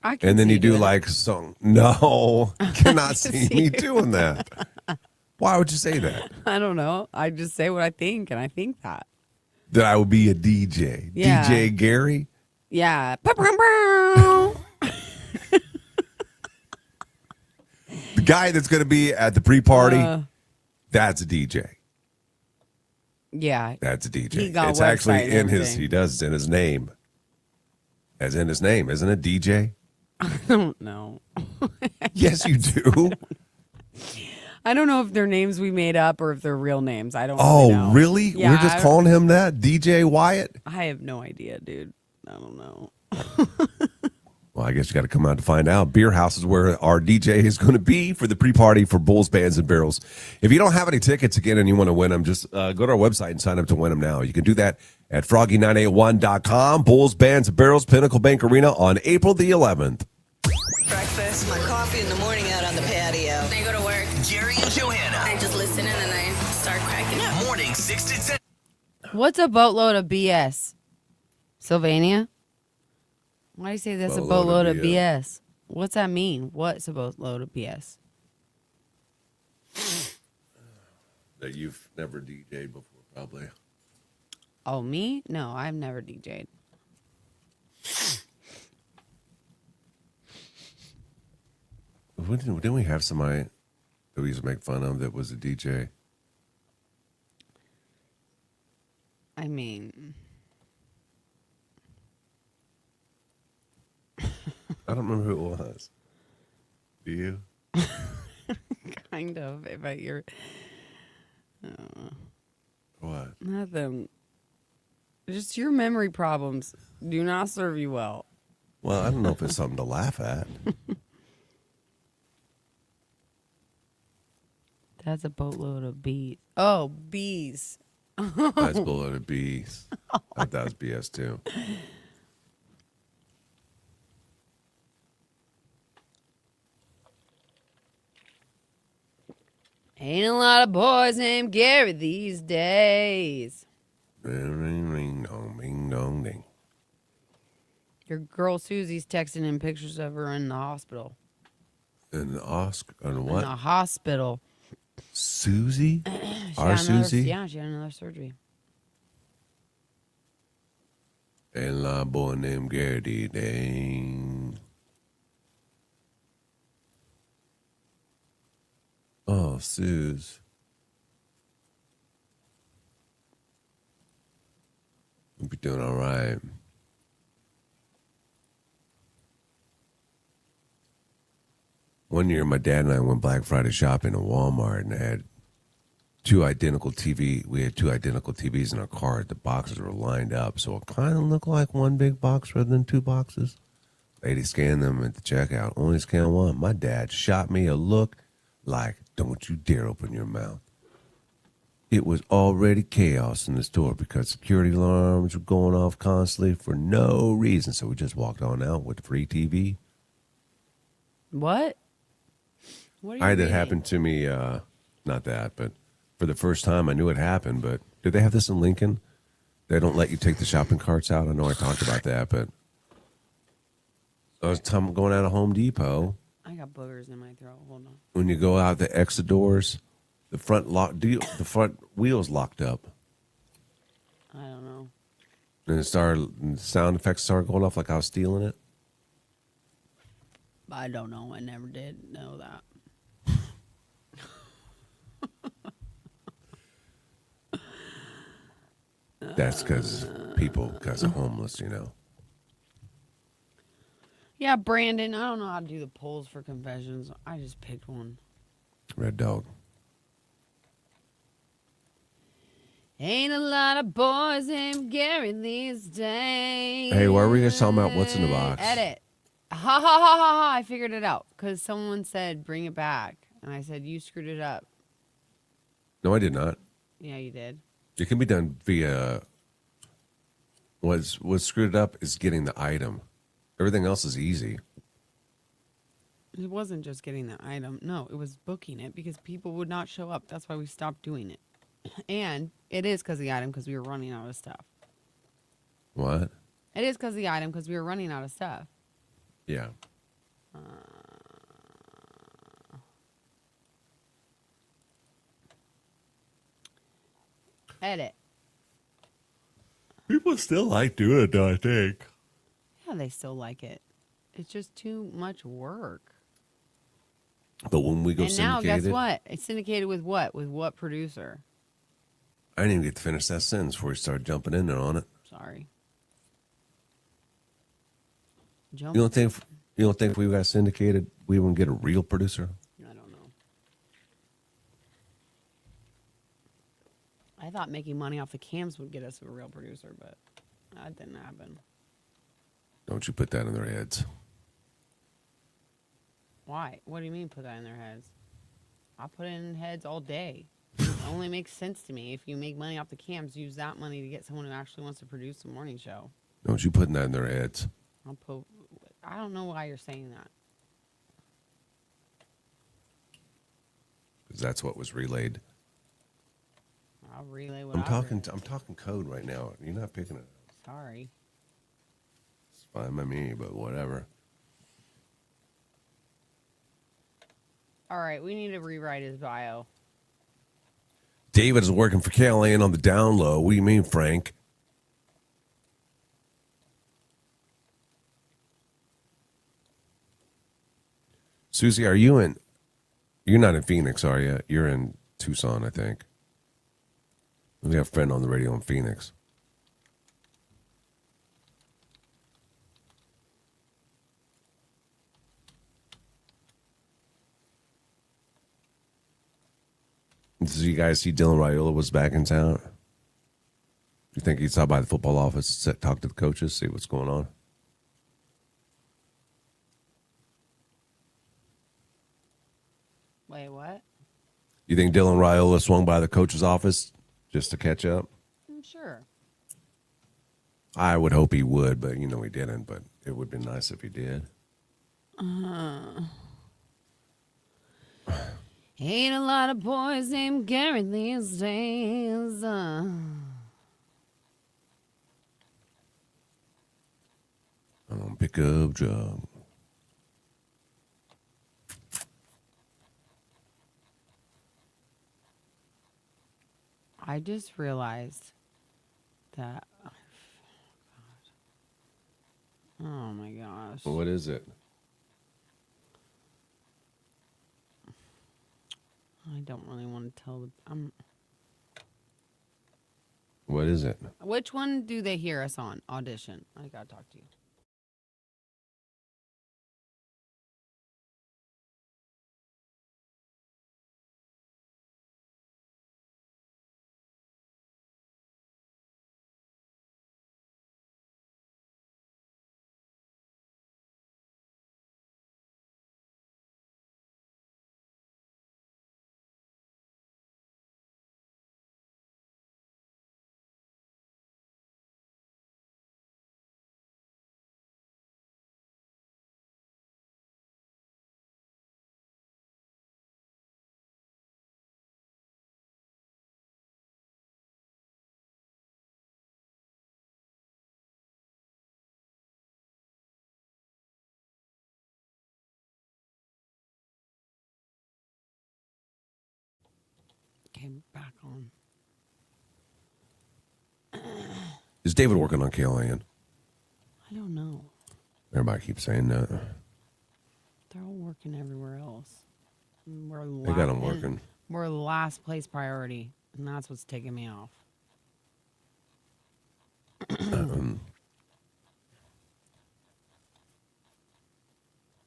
B: I can
A: And then
B: see
A: you do
B: that.
A: like a song. No, you cannot see me doing that. Why would you say that?
B: I don't know. I just say what I think, and I think that.
A: That I would be a DJ.
B: Yeah.
A: DJ Gary?
B: Yeah.
A: The guy that's going to be at the pre-party, that's a DJ.
B: Yeah.
A: That's a DJ.
B: He got
A: It's
B: website
A: actually
B: and
A: in
B: everything.
A: it's in his name. As in his name, isn't it DJ?
B: I don't know.
A: Yes, you do.
B: I don't know if they're names we made up or if they're real names. I don't
A: Oh,
B: really know.
A: really?
B: Yeah,
A: We're just calling him that? DJ Wyatt?
B: I have no idea, dude. I don't know.
A: Well, I guess you got to come out to find out. Beer House is where our DJ is going to be for the pre-party for Bulls, Bands, and Barrels. If you don't have any tickets again and you want to win them, just go to our website and sign up to win them now. You can do that at froggy981.com. Bulls, Bands, and Barrels, Pinnacle Bank Arena on April the 11th.
J: Breakfast, my coffee in the morning out on the patio.
H: Then I go to work.
C: Gary and Johanna.
H: I just listen and then I start cracking up.
C: Morning 6 to 10.
B: What's a boatload of BS? Sylvania? Why do you say that's a boatload of BS? What's that mean? What's a boatload of BS?
A: That you've never DJ'd before, probably.
B: Oh, me? No, I've never DJ'd.
A: Didn't we have somebody that we used to make fun of that was a DJ?
B: I mean,
A: I don't remember who it was. Do you?
B: kind of. But you're
A: What?
B: nothing. Just your memory problems do not serve you well.
A: Well, I don't know if it's something to laugh at.
B: That's a boatload of bees. Oh, bees.
A: That's below the bees. I thought that was BS too.
B: Ain't a lot of boys named Gary these days.
A: Ring, ring, ring, dong, ding, dong, ding.
B: Your girl Susie's texting him pictures of her in the hospital.
A: And Oscar, and
B: In
A: what?
B: the hospital.
A: Susie?
B: She
A: Our
B: had another-
A: Susie?
B: Yeah, she had another surgery.
A: And a lot of boy named Gary, dang. Oh, Suze. You'll be doing all right. One year, my dad and I went Black Friday shopping at Walmart, and I had two identical TV. We had two identical TVs in our car. The boxes were lined up, so it kind of looked like one big box rather than two boxes. Lady scanned them at the checkout. Only scan one. My dad shot me a look like, "Don't you dare open your mouth." It was already chaos in the store because security alarms were going off constantly for no reason. So we just walked on out with the free TV.
B: What? What are you
A: I had it
B: reading?
A: happen to me, not that, but for the first time I knew it happened, but Did they have this in Lincoln? They don't let you take the shopping carts out. I know I talked about that, but I was going out of Home Depot.
B: I got boogers in my throat. Hold on.
A: When you go out the exit doors, the front the front wheels locked up,
B: I don't know.
A: and the sound effects started going off like I was stealing it.
B: I don't know. I never did know that.
A: That's because of homeless, you know.
B: Yeah, Brandon, I don't know how to do the polls for confessions. I just picked one.
A: Red dog.
B: Ain't a lot of boys named Gary these days.
A: Hey, why were we just talking about what's in the box?
B: Edit. Ha ha ha ha ha. I figured it out because someone said bring it back. And I said, you screwed it up.
A: No, I did not.
B: Yeah, you did.
A: It can be done via. What's screwed up is getting the item. Everything else is easy.
B: It wasn't just getting the item. No, it was booking it because people would not show up. That's why we stopped doing it. And it is because of the item because we were running out of stuff.
A: What?
B: It is because of the item because we were running out of stuff.
A: Yeah.
B: Edit.
A: People still like doing it, though, I think.
B: Yeah, they still like it. It's just too much work.
A: But when we go
B: And now,
A: syndicated,
B: guess what? It's syndicated with what? With what producer?
A: I didn't even get to finish that sentence before we started jumping in there on it.
B: Sorry.
A: You don't think if we got syndicated, we wouldn't get a real producer?
B: I don't know. I thought making money off the cams would get us a real producer, but that didn't happen.
A: Don't you put that in their heads.
B: Why? What do you mean put that in their heads? I put it in heads all day. It only makes sense to me. If you make money off the cams, use that money to get someone who actually wants to produce a morning show.
A: Don't you put that in their heads.
B: I don't know why you're saying that.
A: Because that's what was relayed.
B: I'll relay what
A: I'm talking code right now. You're not picking it up.
B: Sorry.
A: It's fine by me, but whatever.
B: All right, we need to rewrite his bio.
A: David is working for KLAN on the down low. What do you mean, Frank? Susie, you're not in Phoenix, are you? You're in Tucson, I think. We have a friend on the radio in Phoenix. Did you guys see Dylan Raiola was back in town? You think he'd stop by the football office, talk to the coaches, see what's going on?
B: Wait, what?
A: You think Dylan Raiola swung by the coach's office just to catch up?
B: I'm sure.
A: I would hope he would, but he didn't. But it would be nice if he did.
B: Ain't a lot of boys named Gary these days.
A: I don't pick up job.
B: I just realized that. Oh my gosh.
A: What is it?
B: I don't really want to tell.
A: What is it?
B: Which one do they hear us on? Audition. I gotta talk to you. Okay, back on.
A: Is David working on KLAN?
B: I don't know.
A: Everybody keeps saying that.
B: They're all working everywhere else.
A: They got them working.
B: We're the last place priority, and that's what's taking me off.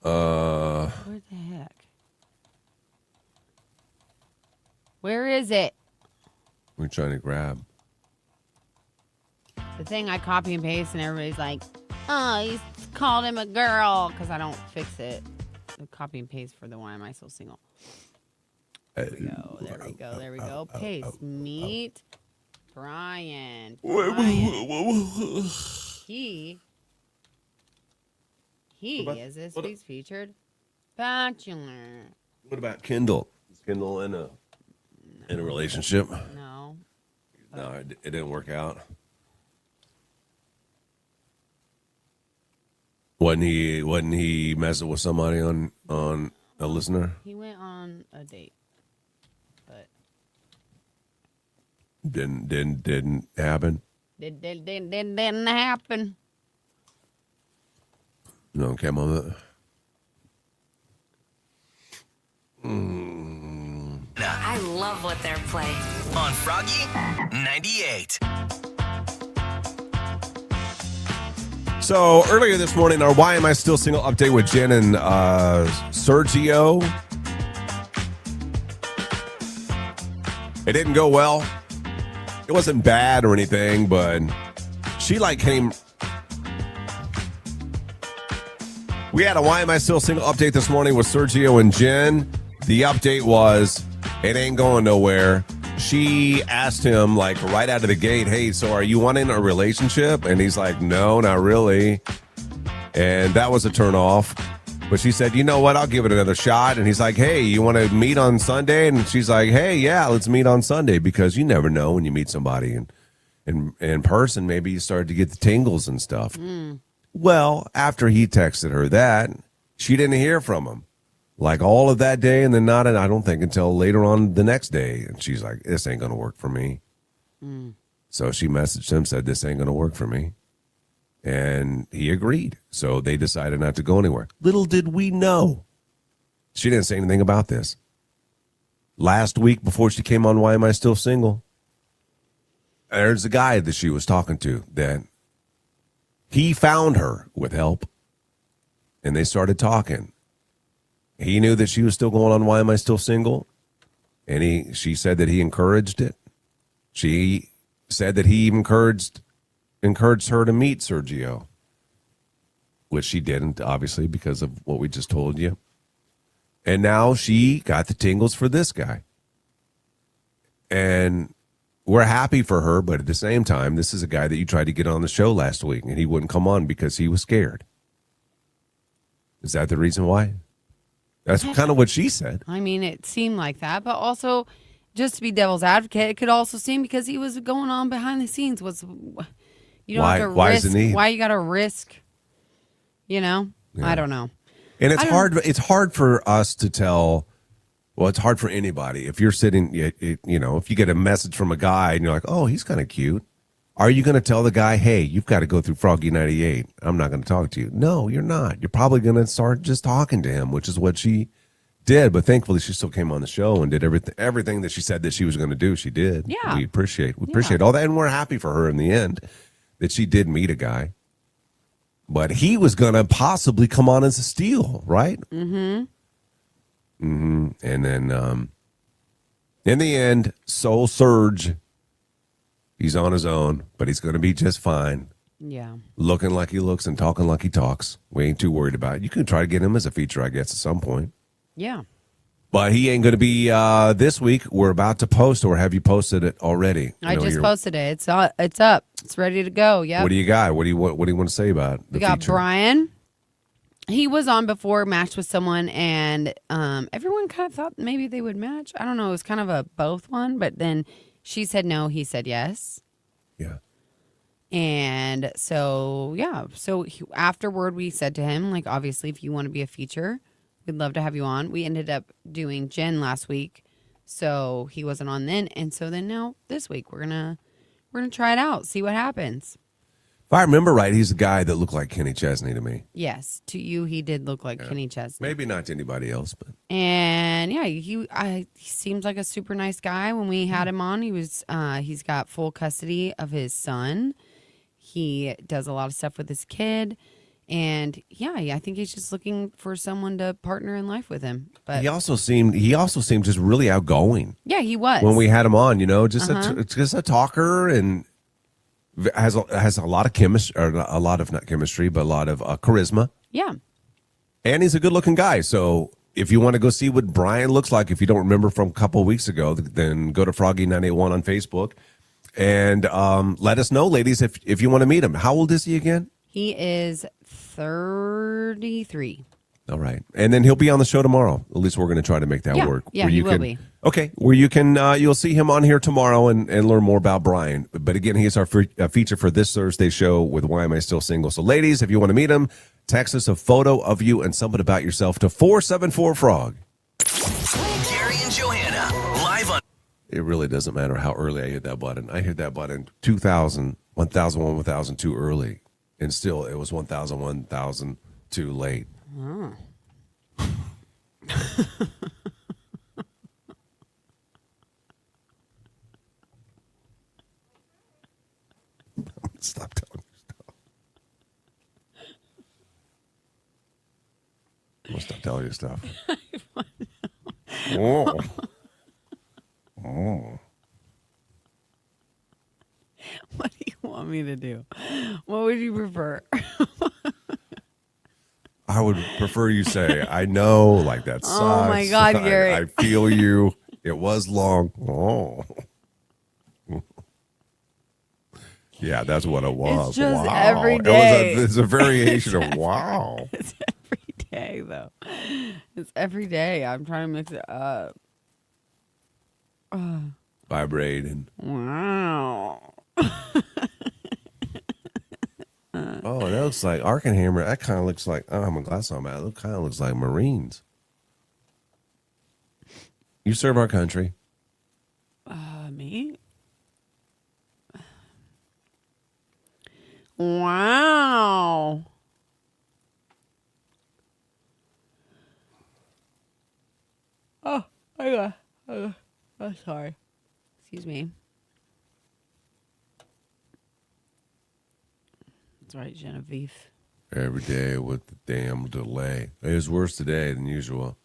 B: Where the heck? Where is it?
A: We're trying to grab.
B: The thing I copy and paste, and everybody's like, oh, he's called him a girl, because I don't fix it. The copy and paste for the Why Am I So Single? There we go. There we go. There we go. Paste. Meet Brian. He is this week's featured bachelor.
A: What about Kendall? Is Kendall in a relationship?
B: No.
A: No, it didn't work out. Wasn't he messing with somebody on a listener?
B: He went on a date, but
A: didn't happen.
B: Didn't happen.
A: No, came on that.
H: I love what they're playing.
C: On Froggy 98.
A: So earlier this morning, our Why Am I Still Single update with Jen and Sergio. It didn't go well. It wasn't bad or anything, but she came. We had a Why Am I Still Single update this morning with Sergio and Jen. The update was, it ain't going nowhere. She asked him right out of the gate, hey, so are you wanting a relationship? And he's like, no, not really. And that was a turn off. But she said, you know what? I'll give it another shot. And he's like, hey, you want to meet on Sunday? And she's like, hey, yeah, let's meet on Sunday, because you never know when you meet somebody in person, maybe you start to get the tingles and stuff. Well, after he texted her that, she didn't hear from him. All of that day, and then not, I don't think, until later on the next day. And she's like, this ain't going to work for me. So she messaged him, said, this ain't going to work for me. And he agreed. So they decided not to go anywhere. Little did we know, she didn't say anything about this. Last week, before she came on Why Am I Still Single, there's the guy that she was talking to that he found her with help. And they started talking. He knew that she was still going on Why Am I Still Single? And she said that he encouraged it. She said that he even encouraged her to meet Sergio, which she didn't, obviously, because of what we just told you. And now she got the tingles for this guy. And we're happy for her, but at the same time, this is a guy that you tried to get on the show last week, and he wouldn't come on because he was scared. Is that the reason why? That's kind of what she said.
B: I mean, it seemed like that, but also, just to be devil's advocate, it could also seem because he was going on behind the scenes. You don't have to
A: why
B: risk.
A: is the need?
B: Why you got to risk?
A: Yeah.
B: I don't know.
A: And it's hard. It's hard for us to tell. Well, it's hard for anybody. If you're sitting, if you get a message from a guy and you're like, oh, he's kind of cute. Are you going to tell the guy, hey, you've got to go through Froggy 98? I'm not going to talk to you. No, you're not. You're probably going to start just talking to him, which is what she did. But thankfully, she still came on the show and did everything that she said that she was going to do. She did.
B: Yeah.
A: We appreciate all that. And we're happy for her in the end that she did meet a guy. But he was going to possibly come on as a steal, right? Mm-hmm. Mm-hmm. And then in the end, Soul Surge, he's on his own, but he's going to be just fine.
B: Yeah.
A: Looking like he looks and talking like he talks. We ain't too worried about it. You can try to get him as a feature, I guess, at some point.
B: Yeah.
A: But he ain't going to be this week. We're about to post, or have you posted it already?
B: I just posted it. It's up. It's ready to go. Yeah.
A: What do you got? What do you want to say about it?
B: We got feature? Brian. He was on before, matched with someone, and everyone kind of thought maybe they would match. I don't know. It was kind of a both one, but then she said no. He said yes.
A: Yeah.
B: And so, afterward, we said to him, obviously, if you want to be a feature, we'd love to have you on. We ended up doing Jen last week. So he wasn't on then. And so then now this week we're gonna try it out, see what happens.
A: If I remember right, he's a guy that looked like Kenny Chesney to me.
B: Yes, to you he did look like Kenny Chesney.
A: Maybe not to anybody else, but
B: And yeah, he seems like a super nice guy. When we had him on, he's got full custody of his son. He does a lot of stuff with his kid. And yeah, I think he's just looking for someone to partner in life with him. But
A: he also seemed just really outgoing.
B: yeah, he was.
A: When we had him on, just a talker, and has a lot of chemistry, or a lot of not chemistry, but a lot of charisma.
B: Yeah.
A: And he's a good-looking guy. So if you want to go see what Brian looks like, if you don't remember from a couple of weeks ago, then go to Froggy981 on Facebook and let us know, ladies, if you want to meet him. How old is he again?
B: He is 33.
A: All right. And then he'll be on the show tomorrow. At least we're going to try to make that work.
B: Yeah, he will be.
A: Okay. Where you can, you'll see him on here tomorrow and learn more about Brian. But again, he is our feature for this Thursday show with Why Am I Still Single? So ladies, if you want to meet him, text us a photo of you and something about yourself to 474-FROG.
C: Gary and Johanna, live on.
A: It really doesn't matter how early I hit that button. I hit that button 2000, 1001, 1000 too early. And still, it was 1000 too late.
B: Oh.
A: Stop telling you stuff. I'm going to stop telling you stuff. Oh. Oh.
B: What do you want me to do? What would you prefer?
A: I would prefer you say, I know, like that sucks.
B: Oh my God, Gary.
A: I feel you. It was long. Oh. Yeah, that's what it was.
B: It's just
A: wow.
B: every day.
A: It's a variation of wow.
B: It's every day, though. It's every day. I'm trying to mix it up.
A: Vibrating.
B: Wow.
A: Oh, that looks like Arkenhammer. That kind of looks like, I don't have my glass on, man. It kind of looks like Marines. You serve our country.
B: Me? Wow. Oh, my God. I'm sorry. Excuse me. That's right, Genevieve.
A: Every day with the damn delay. It was worse today than usual.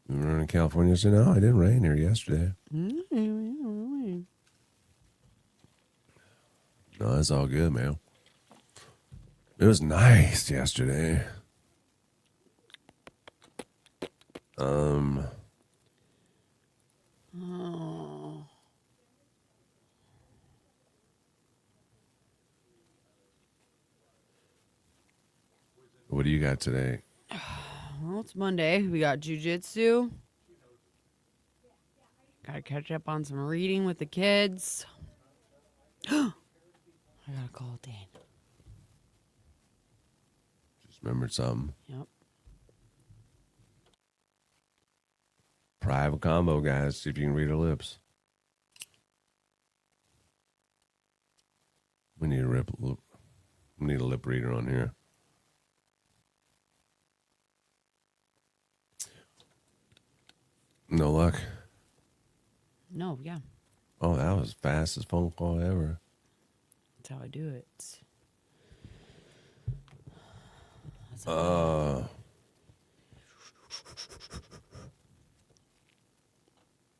A: You were in California, said, no, it didn't rain here yesterday. No, it's all good, man. It was nice yesterday. What do you got today?
B: Well, it's Monday. We got jujitsu. Got to catch up on some reading with the kids. I got to call Dan.
A: Just remembered something.
B: Yep.
A: Private combo, guys. See if you can read her lips. We need a lip reader on here. No luck.
B: No, yeah.
A: Oh, that was fastest phone call ever.
B: That's how I do it.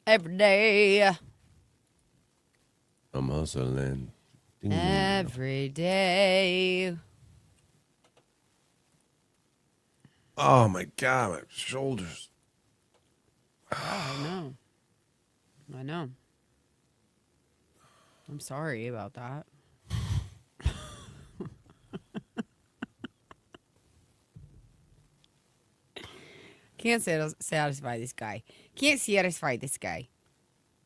B: Every day.
A: I'm hustling.
B: Every day.
A: Oh my God, my shoulders.
B: I know. I'm sorry about that. Can't satisfy this guy. Can't satisfy this guy.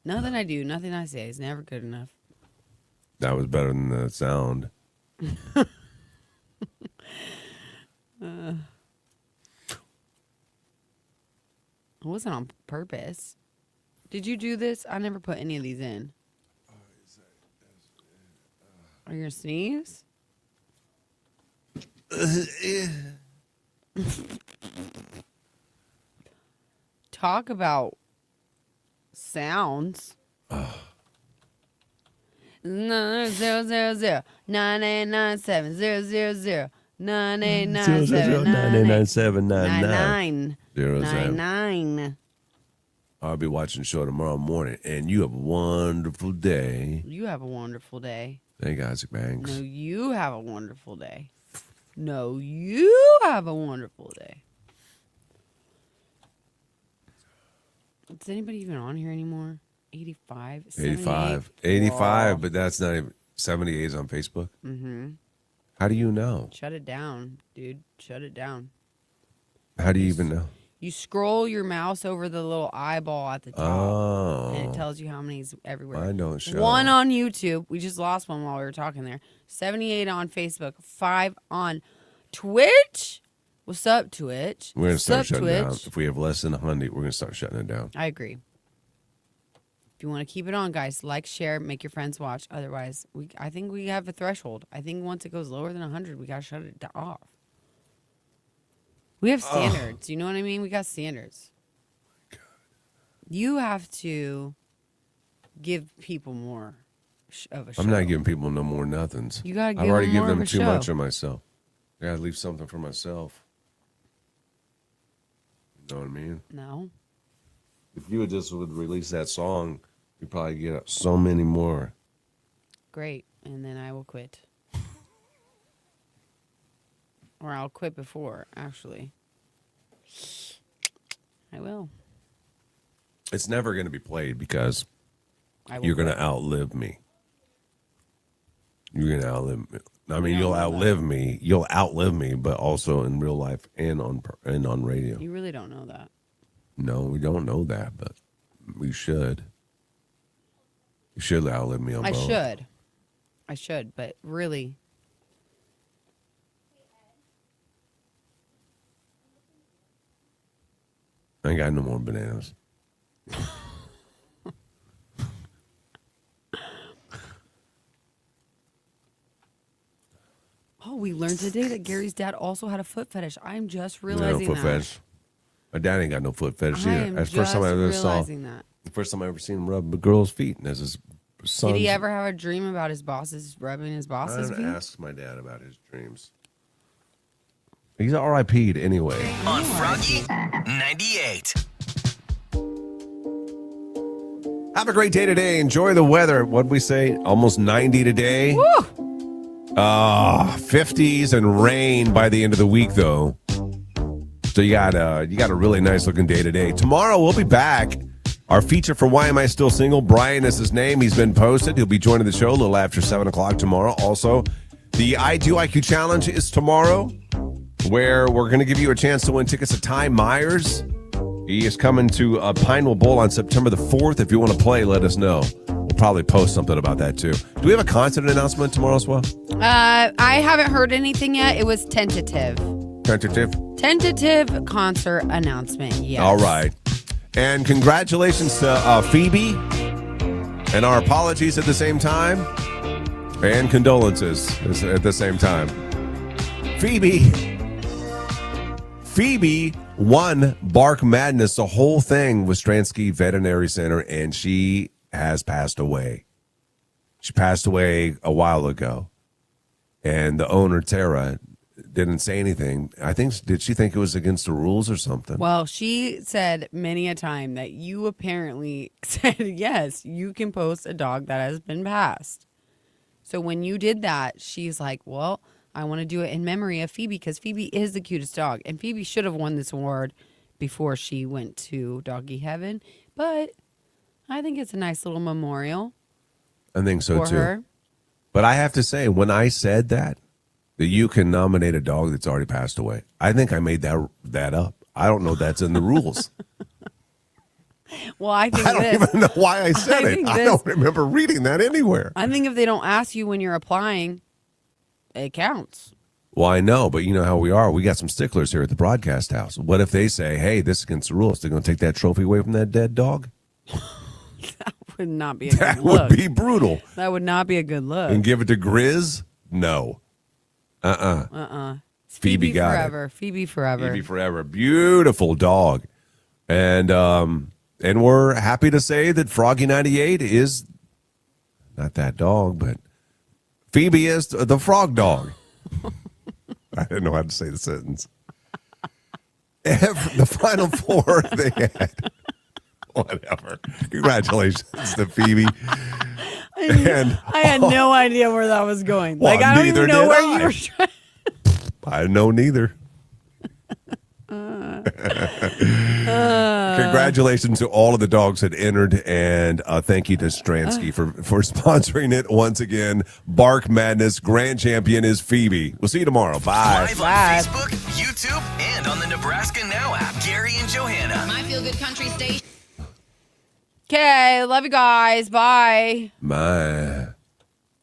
B: Nothing I do, nothing I say is never good enough.
A: That was better than the sound.
B: wasn't on purpose. Did you do this? I never put any of these in. Are you going to sneeze? Talk about sounds. 000 9897 000 9897 99.
A: I'll be watching the show tomorrow morning, and you have a wonderful day.
B: You have a wonderful day.
A: Thank you, Isaac Banks.
B: No, you have a wonderful day. No, you have a wonderful day. Is anybody even on here anymore? 85?
A: 85, but that's not even 78 is on Facebook.
B: Mm-hmm.
A: How do you know?
B: Shut it down, dude. Shut it down.
A: How do you even know?
B: You scroll your mouse over the little eyeball at the top, and it tells you how many's everywhere.
A: I don't show.
B: 1 on YouTube. We just lost one while we were talking there. 78 on Facebook. 5 on Twitch. What's up, Twitch?
A: We're going to start
B: What's up,
A: shutting down.
B: Twitch?
A: If we have less than 100, we're going to start shutting it down.
B: I agree. If you want to keep it on, guys, like, share, make your friends watch. Otherwise, I think we have a threshold. I think once it goes lower than 100, we got to shut it off. We have standards. You know what I mean? We got standards. You have to give people more of a show.
A: I'm not giving people no more nothings.
B: You gotta give
A: I've already
B: them
A: given
B: more of
A: them
B: a
A: too
B: show.
A: much of myself. I got to leave something for myself. You know what I mean?
B: No.
A: If you would release that song, you'd probably get so many more.
B: Great. And then I will quit. Or I'll quit before, actually. I will.
A: It's never going to be played because
B: I will
A: you're going
B: quit.
A: to outlive me. You're going to outlive me. I mean,
B: don't
A: you'll
B: know
A: outlive me. You'll outlive me, but also in real life and on radio.
B: You really don't know that.
A: No, we don't know that, but we should. You should outlive me on
B: I
A: both.
B: should, but really.
A: I ain't got no more bananas.
B: Oh, we learned today that Gary's dad also had a foot fetish. I'm just
A: No
B: realizing
A: foot
B: that.
A: fetish. My dad ain't got no foot fetish
B: I
A: either.
B: am
A: That's the first time I
B: just
A: ever saw.
B: realizing that.
A: The first time I ever seen him rub a girl's feet, and as his son.
B: Did he ever have a dream about his bosses rubbing his
A: I
B: boss's
A: didn't
B: feet?
A: ask my dad about his dreams. He's RIP'd anyway.
C: On Froggy 98.
A: Have a great day today. Enjoy the weather. What'd we say? Almost 90 today.
B: Woo!
A: 50s and rain by the end of the week, though. So you got a really nice looking day today. Tomorrow we'll be back. Our feature for Why Am I Still Single? Brian is his name. He's been posted. He'll be joining the show a little after 7 o'clock tomorrow. Also, the I Do IQ Challenge is tomorrow, where we're going to give you a chance to win tickets to Ty Myers. He is coming to Pineville Bowl on September the 4th. If you want to play, let us know. We'll probably post something about that, too. Do we have a concert announcement tomorrow as well?
B: I haven't heard anything yet. It was tentative. Tentative concert announcement, yes.
A: All right. And congratulations to Phoebe. And our apologies at the same time. And condolences at the same time. Phoebe won Bark Madness. The whole thing was Stransky Veterinary Center, and she has passed away. She passed away a while ago. And the owner, Tara, didn't say anything. Did she think it was against the rules or something?
B: Well, she said many a time that you apparently said, yes, you can post a dog that has been passed. So when you did that, she's like, well, I want to do it in memory of Phoebe because Phoebe is the cutest dog. And Phoebe should have won this award before she went to doggy heaven. But I think it's a nice little memorial.
A: I think so,
B: for
A: too.
B: her.
A: But I have to say, when I said that you can nominate a dog that's already passed away, I think I made that up. I don't know that's in the rules.
B: Well, I think
A: I don't even know why I said it.
B: think
A: I don't remember reading that anywhere.
B: I think if they don't ask you when you're applying, it counts.
A: Well, I know, but you know how we are. We got some sticklers here at the broadcast house. What if they say, hey, this is against the rules? They're going to take that trophy away from that dead dog?
B: That would not be a
A: That
B: good
A: would
B: look.
A: be brutal.
B: That would not be a good look.
A: And give it to Grizz? No.
B: It's
A: Phoebe got it.
B: forever. Phoebe forever.
A: Phoebe forever. Beautiful dog. And we're happy to say that Froggy98 is not that dog, but Phoebe is the frog dog. I didn't know how to say the sentence. The final four they had. Whatever. Congratulations to Phoebe.
B: I had no idea where that was going.
A: Well,
B: I don't
A: neither
B: even know
A: did
B: where
A: I.
B: you were trying.
A: I know neither. Congratulations to all of the dogs that entered, and thank you to Stransky for sponsoring it once again. Bark Madness grand champion is Phoebe. We'll see you tomorrow. Bye.
C: Live on Facebook, YouTube, and on the Nebraska Now app. Gary and Johanna.
H: My feel good country station.
B: Okay, love you guys. Bye.
A: My.